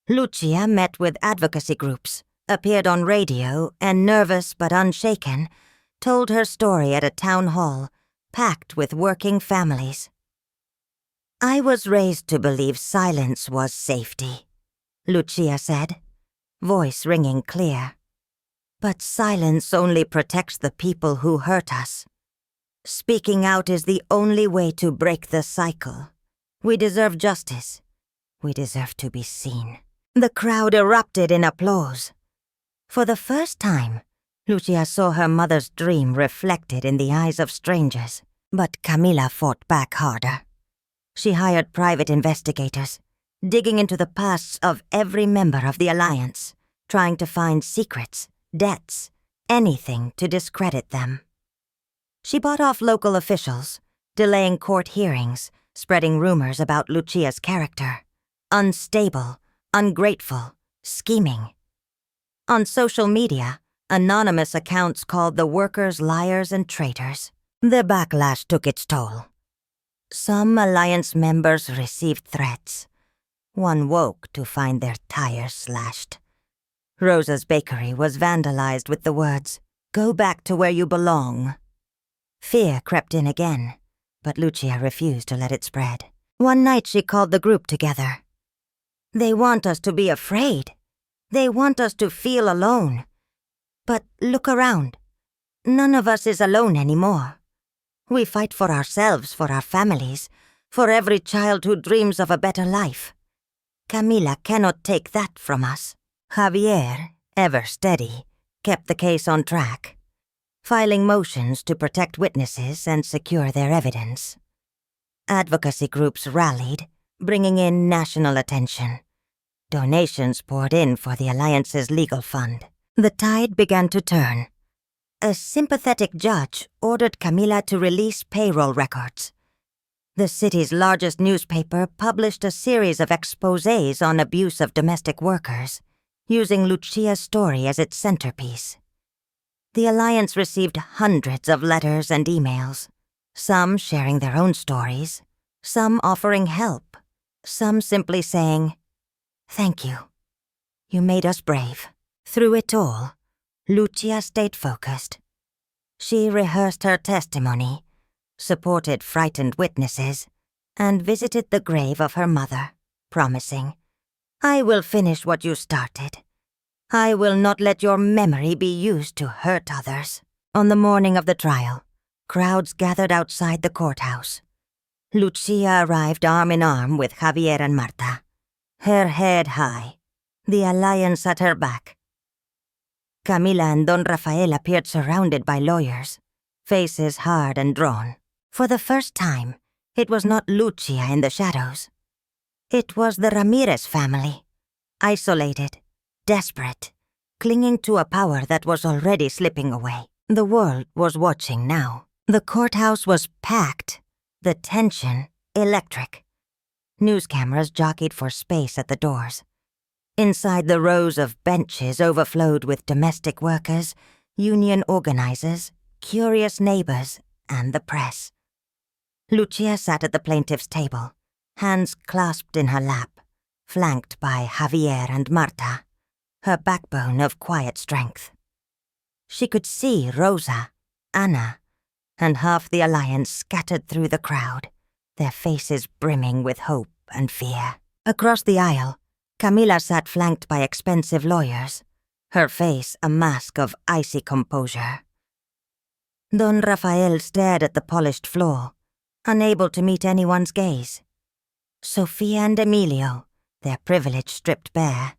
Lucia met with advocacy groups, appeared on radio, and nervous but unshaken, told her story at a town hall, packed with working families. "I was raised to believe silence was safety," Lucia said, voice ringing clear. "But silence only protects the people who hurt us. Speaking out is the only way to break the cycle. We deserve justice. We deserve to be seen." The crowd erupted in applause. For the first time, Lucia saw her mother's dream reflected in the eyes of strangers, but Camila fought back harder. She hired private investigators, digging into the pasts of every member of the Alliance, trying to find secrets, debts, anything to discredit them. She bought off local officials, delaying court hearings, spreading rumors about Lucia's character. Unstable, ungrateful, scheming. On social media, anonymous accounts called the workers liars and traitors. The backlash took its toll. Some Alliance members received threats. One woke to find their tires slashed. Rosa's bakery was vandalized with the words, "Go back to where you belong." Fear crept in again, but Lucia refused to let it spread. One night she called the group together. "They want us to be afraid. They want us to feel alone. But look around. None of us is alone anymore. We fight for ourselves, for our families, for every child who dreams of a better life. Camila cannot take that from us." Javier, ever steady, kept the case on track, filing motions to protect witnesses and secure their evidence. Advocacy groups rallied, bringing in national attention. Donations poured in for the Alliance's legal fund. The tide began to turn. A sympathetic judge ordered Camila to release payroll records. The city's largest newspaper published a series of exposés on abuse of domestic workers, using Lucia's story as its centerpiece. The Alliance received hundreds of letters and emails, some sharing their own stories, some offering help, some simply saying, "Thank you. You made us brave." Through it all, Lucia stayed focused. She rehearsed her testimony, supported frightened witnesses, and visited the grave of her mother, promising, "I will finish what you started. I will not let your memory be used to hurt others. On the morning of the trial, crowds gathered outside the courthouse. Lucia arrived arm in arm with Javier and Marta, her head high, the alliance at her back. Camila and Don Rafael appeared surrounded by lawyers, faces hard and drawn. For the first time, it was not Lucia in the shadows. It was the Ramirez family, isolated, desperate, clinging to a power that was already slipping away. The world was watching now. The courthouse was packed, the tension electric. News cameras jockeyed for space at the doors. Inside, the rows of benches overflowed with domestic workers, union organizers, curious neighbors, and the press. Lucia sat at the plaintiff's table, hands clasped in her lap, flanked by Javier and Marta, her backbone of quiet strength. She could see Rosa, Ana, and half the alliance scattered through the crowd, their faces brimming with hope and fear. Across the aisle, Camila sat flanked by expensive lawyers, her face a mask of icy composure. Don Rafael stared at the polished floor, unable to meet anyone's gaze. Sofia and Emilio, their privilege stripped bare,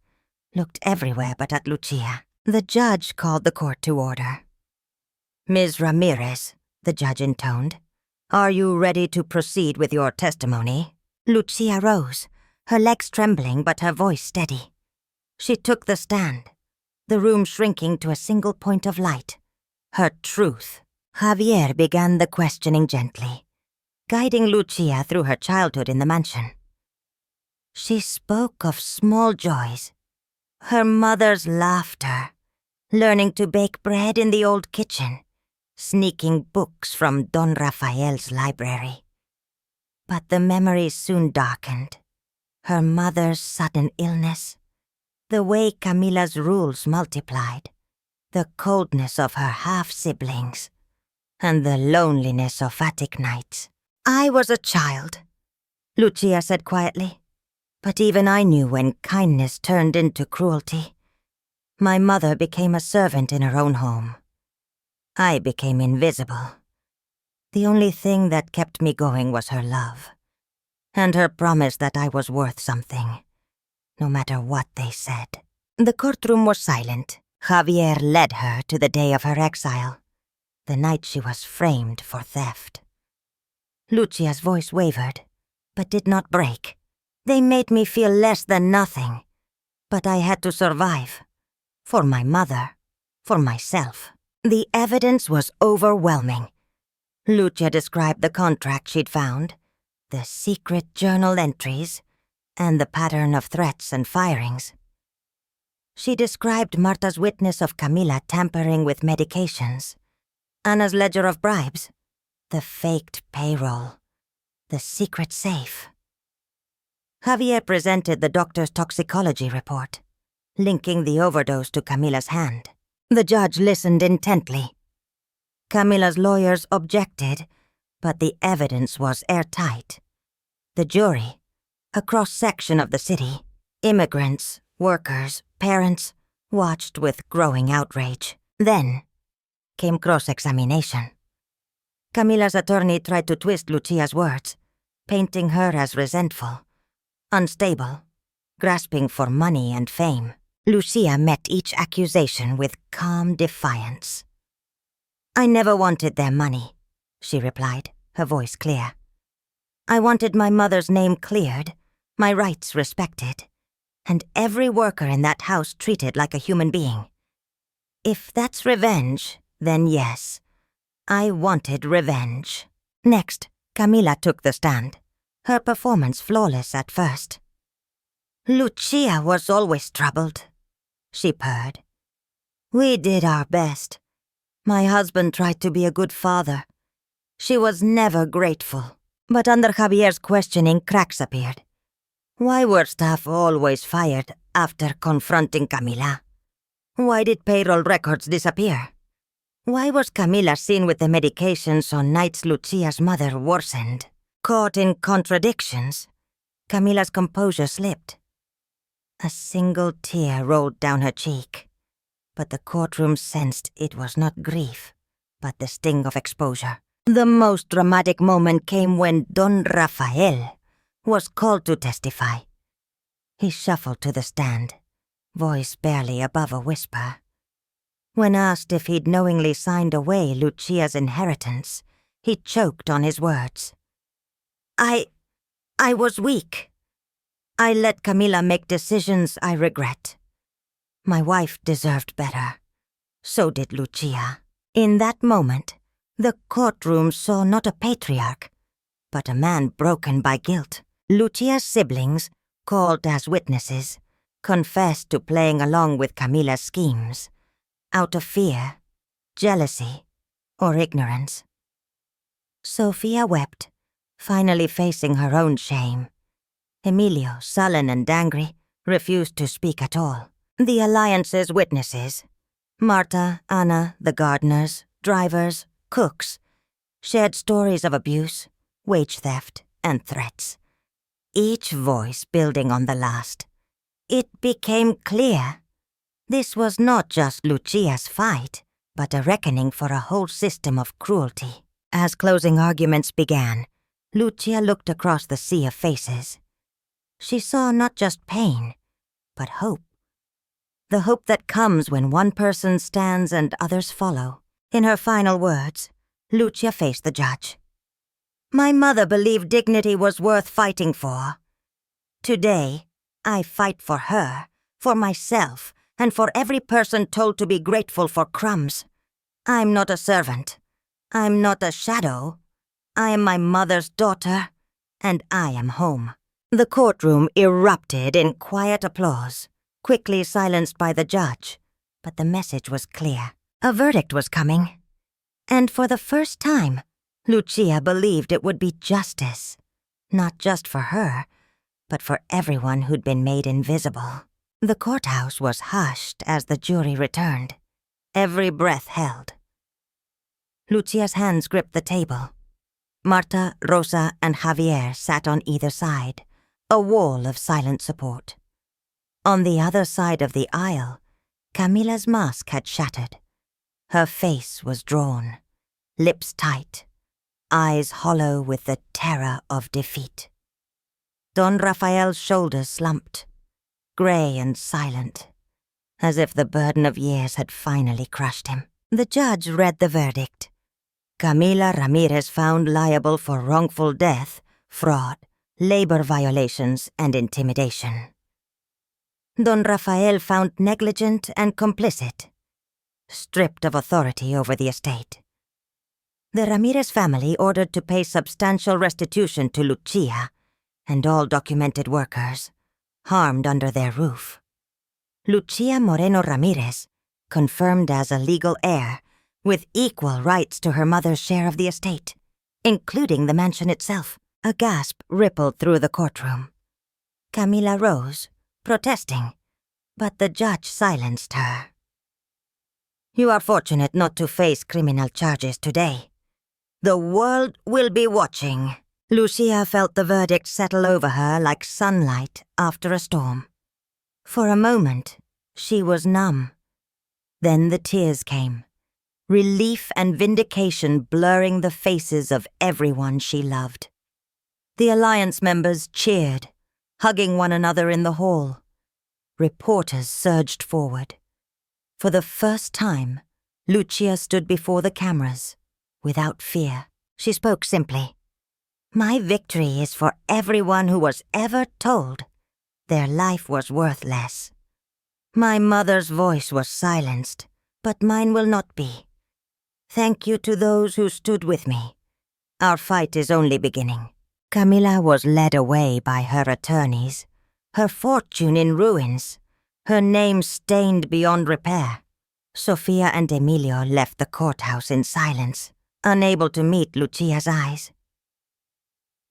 looked everywhere but at Lucia. The judge called the court to order. "Ms. Ramirez," the judge intoned, "are you ready to proceed with your testimony?" Lucia rose, her legs trembling but her voice steady. She took the stand, the room shrinking to a single point of light, her truth. Javier began the questioning gently, guiding Lucia through her childhood in the mansion. She spoke of small joys, her mother's laughter, learning to bake bread in the old kitchen, sneaking books from Don Rafael's library. But the memories soon darkened. Her mother's sudden illness, the way Camila's rules multiplied, the coldness of her half-siblings, and the loneliness of attic nights. "I was a child," Lucia said quietly, "but even I knew when kindness turned into cruelty. My mother became a servant in her own home. I became invisible. The only thing that kept me going was her love, and her promise that I was worth something, no matter what they said." The courtroom was silent. Javier led her to the day of her exile, the night she was framed for theft. Lucia's voice wavered, but did not break. "They made me feel less than nothing, but I had to survive. For my mother, for myself." The evidence was overwhelming. Lucia described the contract she'd found, the secret journal entries, and the pattern of threats and firings. She described Marta's witness of Camila tampering with medications, Anna's ledger of bribes, the faked payroll, the secret safe. Javier presented the doctor's toxicology report, linking the overdose to Camila's hand. The judge listened intently. Camila's lawyers objected, but the evidence was airtight. The jury, a cross-section of the city, immigrants, workers, parents, watched with growing outrage. Then came cross-examination. Camila's attorney tried to twist Lucia's words, painting her as resentful, unstable, grasping for money and fame. Lucia met each accusation with calm defiance. "I never wanted their money," she replied, her voice clear. "I wanted my mother's name cleared, my rights respected, and every worker in that house treated like a human being. If that's revenge, then yes, I wanted revenge." Next, Camila took the stand, her performance flawless at first. "Lucia was always troubled," she purred. "We did our best. My husband tried to be a good father. She was never grateful." But under Javier's questioning, cracks appeared. Why were staff always fired after confronting Camila? Why did payroll records disappear? Why was Camila seen with the medications on nights Lucia's mother worsened? Caught in contradictions, Camila's composure slipped. A single tear rolled down her cheek, but the courtroom sensed it was not grief, but the sting of exposure. The most dramatic moment came when Don Rafael was called to testify. He shuffled to the stand, voice barely above a whisper. When asked if he'd knowingly signed away Lucia's inheritance, he choked on his words. I was weak. I let Camila make decisions I regret. My wife deserved better. So did Lucia. In that moment, the courtroom saw not a patriarch, but a man broken by guilt. Lucia's siblings, called as witnesses, confessed to playing along with Camila's schemes, out of fear, jealousy, or ignorance. Sophia wept, finally facing her own shame. Emilio, sullen and angry, refused to speak at all. The Alliance's witnesses, Marta, Anna, the gardeners, drivers, cooks, shared stories of abuse, wage theft, and threats, each voice building on the last. It became clear this was not just Lucia's fight, but a reckoning for a whole system of cruelty. As closing arguments began, Lucia looked across the sea of faces. She saw not just pain, but hope. The hope that comes when one person stands and others follow. In her final words, Lucia faced the judge. My mother believed dignity was worth fighting for. Today, I fight for her, for myself, and for every person told to be grateful for crumbs. I'm not a servant. I'm not a shadow. I am my mother's daughter, and I am home. The courtroom erupted in quiet applause, quickly silenced by the judge, but the message was clear. A verdict was coming. And for the first time, Lucia believed it would be justice, not just for her, but for everyone who'd been made invisible. The courthouse was hushed as the jury returned, every breath held. Lucia's hands gripped the table. Marta, Rosa, and Javier sat on either side, a wall of silent support. On the other side of the aisle, Camila's mask had shattered. Her face was drawn, lips tight, eyes hollow with the terror of defeat. Don Rafael's shoulders slumped, gray and silent, as if the burden of years had finally crushed him. The judge read the verdict. Camila Ramirez found liable for wrongful death, fraud, labor violations, and intimidation. Don Rafael found negligent and complicit, stripped of authority over the estate. The Ramirez family ordered to pay substantial restitution to Lucia and all documented workers, harmed under their roof. Lucia Moreno Ramirez, confirmed as a legal heir, with equal rights to her mother's share of the estate, including the mansion itself. A gasp rippled through the courtroom. Camila rose, protesting, but the judge silenced her. You are fortunate not to face criminal charges today. The world will be watching. Lucia felt the verdict settle over her like sunlight after a storm. For a moment, she was numb. Then the tears came, relief and vindication blurring the faces of everyone she loved. The Alliance members cheered, hugging one another in the hall. Reporters surged forward. For the first time, Lucia stood before the cameras, without fear. She spoke simply. My victory is for everyone who was ever told their life was worth less. My mother's voice was silenced, but mine will not be. Thank you to those who stood with me. Our fight is only beginning. Camila was led away by her attorneys, her fortune in ruins, her name stained beyond repair. Sofia and Emilio left the courthouse in silence, unable to meet Lucia's eyes.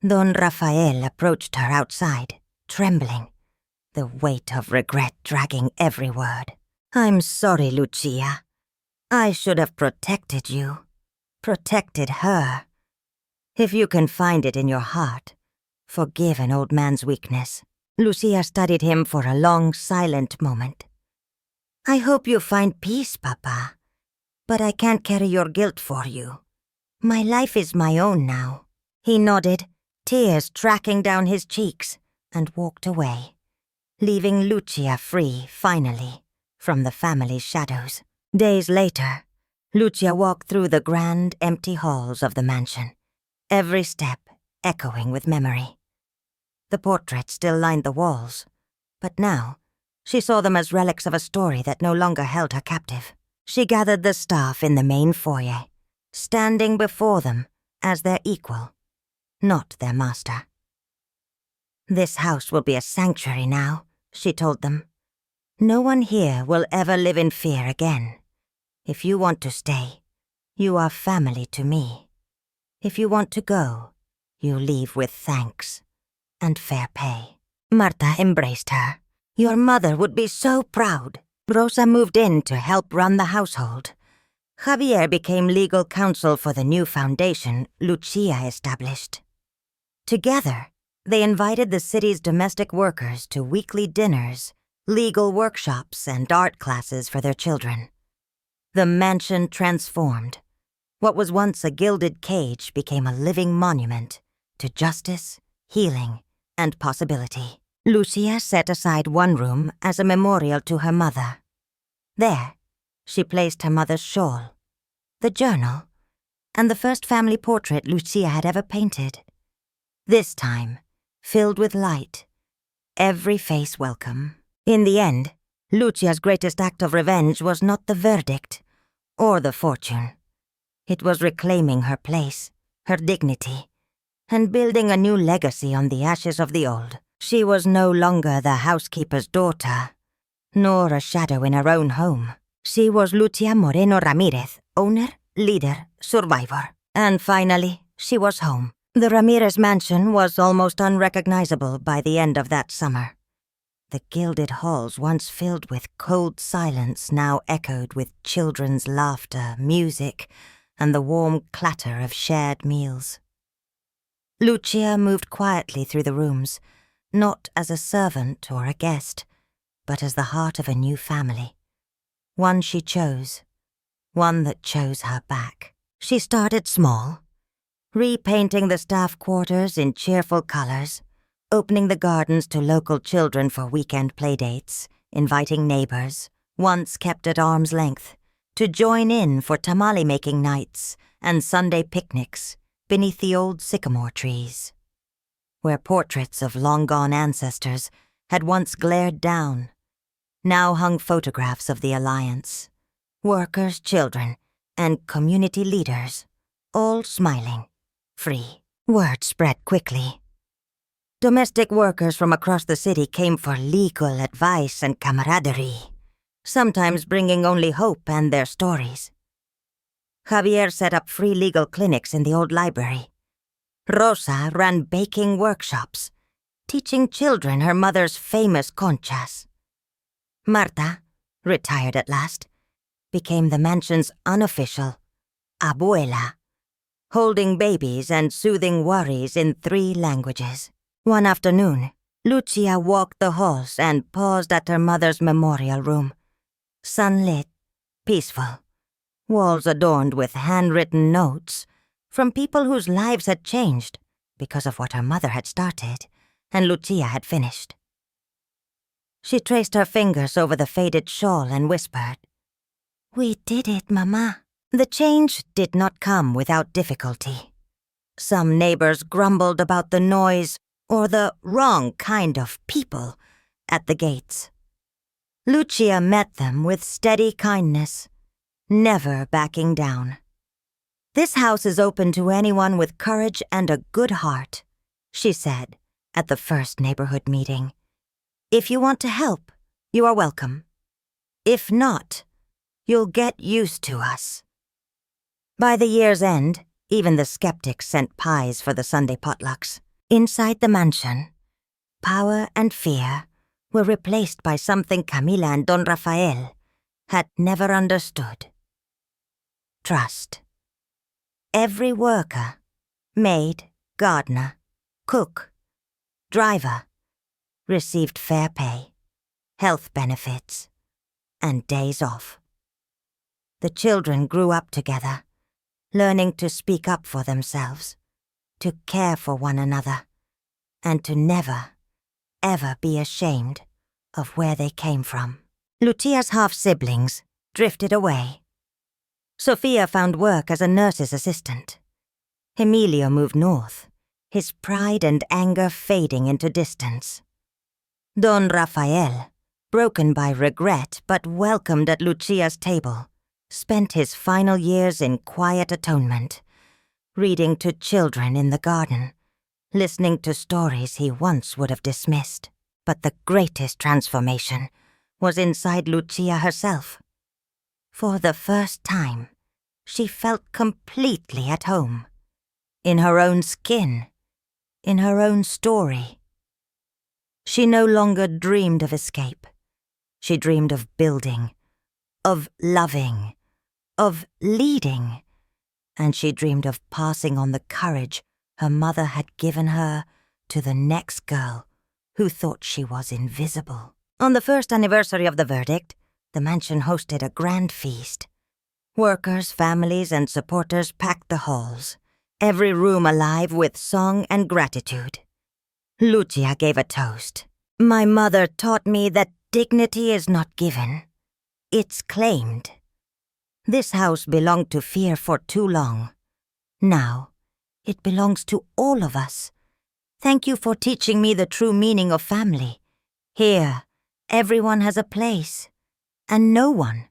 Don Rafael approached her outside, trembling, the weight of regret dragging every word. I'm sorry, Lucia. I should have protected you, protected her. If you can find it in your heart, forgive an old man's weakness. Lucia studied him for a long, silent moment. "I hope you find peace, Papa. But I can't carry your guilt for you. My life is my own now." He nodded, tears tracking down his cheeks, and walked away, leaving Lucia free, finally, from the family's shadows. Days later, Lucia walked through the grand, empty halls of the mansion, every step echoing with memory. The portraits still lined the walls, but now she saw them as relics of a story that no longer held her captive. She gathered the staff in the main foyer, standing before them as their equal, not their master. "This house will be a sanctuary now," she told them. "No one here will ever live in fear again. If you want to stay, you are family to me. If you want to go, you leave with thanks and fair pay." Marta embraced her. "Your mother would be so proud." Rosa moved in to help run the household. Javier became legal counsel for the new foundation Lucia established. Together, they invited the city's domestic workers to weekly dinners, legal workshops, and art classes for their children. The mansion transformed. What was once a gilded cage became a living monument to justice, healing, and possibility. Lucia set aside one room as a memorial to her mother. There, she placed her mother's shawl, the journal, and the first family portrait Lucia had ever painted. This time, filled with light, every face welcome. In the end, Lucia's greatest act of revenge was not the verdict or the fortune. It was reclaiming her place, her dignity, and building a new legacy on the ashes of the old. She was no longer the housekeeper's daughter, nor a shadow in her own home. She was Lucia Moreno Ramirez, owner, leader, survivor. And finally, she was home. The Ramirez mansion was almost unrecognizable by the end of that summer. The gilded halls once filled with cold silence now echoed with children's laughter, music, and the warm clatter of shared meals. Lucia moved quietly through the rooms, not as a servant or a guest, but as the heart of a new family. One she chose, one that chose her back. She started small, repainting the staff quarters in cheerful colors, opening the gardens to local children for weekend playdates, inviting neighbors, once kept at arm's length, to join in for tamale-making nights and Sunday picnics beneath the old sycamore trees, where portraits of long-gone ancestors had once glared down. Now hung photographs of the Alliance, workers, children, and community leaders, all smiling, free. Word spread quickly. Domestic workers from across the city came for legal advice and camaraderie, sometimes bringing only hope and their stories. Javier set up free legal clinics in the old library. Rosa ran baking workshops, teaching children her mother's famous conchas. Marta, retired at last, became the mansion's unofficial abuela, holding babies and soothing worries in 3 languages. One afternoon, Lucia walked the halls and paused at her mother's memorial room. Sunlit, peaceful, walls adorned with handwritten notes from people whose lives had changed because of what her mother had started and Lucia had finished. She traced her fingers over the faded shawl and whispered, "We did it, Mama." The change did not come without difficulty. Some neighbors grumbled about the noise or the wrong kind of people at the gates. Lucia met them with steady kindness, never backing down. "This house is open to anyone with courage and a good heart," she said at the first neighborhood meeting. "If you want to help, you are welcome. If not, you'll get used to us." By the year's end, even the skeptics sent pies for the Sunday potlucks. Inside the mansion, power and fear were replaced by something Camila and Don Rafael had never understood. Trust. Every worker, maid, gardener, cook, driver, received fair pay, health benefits, and days off. The children grew up together, learning to speak up for themselves, to care for one another, and to never, ever be ashamed of where they came from. Lucia's half-siblings drifted away. Sofia found work as a nurse's assistant. Emilio moved north, his pride and anger fading into distance. Don Rafael, broken by regret but welcomed at Lucia's table, spent his final years in quiet atonement, reading to children in the garden, listening to stories he once would have dismissed. But the greatest transformation was inside Lucia herself. For the first time, she felt completely at home. In her own skin, in her own story. She no longer dreamed of escape. She dreamed of building, of loving, of leading, and she dreamed of passing on the courage her mother had given her to the next girl who thought she was invisible. On the first anniversary of the verdict, the mansion hosted a grand feast. Workers, families, and supporters packed the halls, every room alive with song and gratitude. Lucia gave a toast. "My mother taught me that dignity is not given. It's claimed. This house belonged to fear for too long. Now, it belongs to all of us. Thank you for teaching me the true meaning of family. Here, everyone has a place, and no one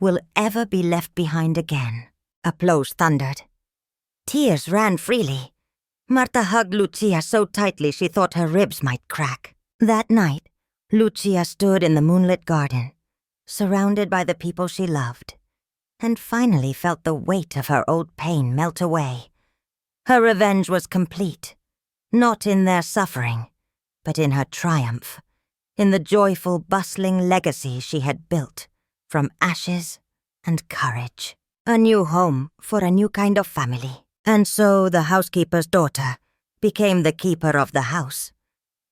will ever be left behind again." Applause thundered. Tears ran freely. Marta hugged Lucia so tightly she thought her ribs might crack. That night, Lucia stood in the moonlit garden, surrounded by the people she loved, and finally felt the weight of her old pain melt away. Her revenge was complete, not in their suffering, but in her triumph, in the joyful, bustling legacy she had built from ashes and courage. A new home for a new kind of family. And so the housekeeper's daughter became the keeper of the house,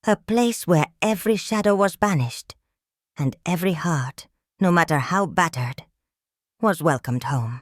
a place where every shadow was banished, and every heart, no matter how battered, was welcomed home.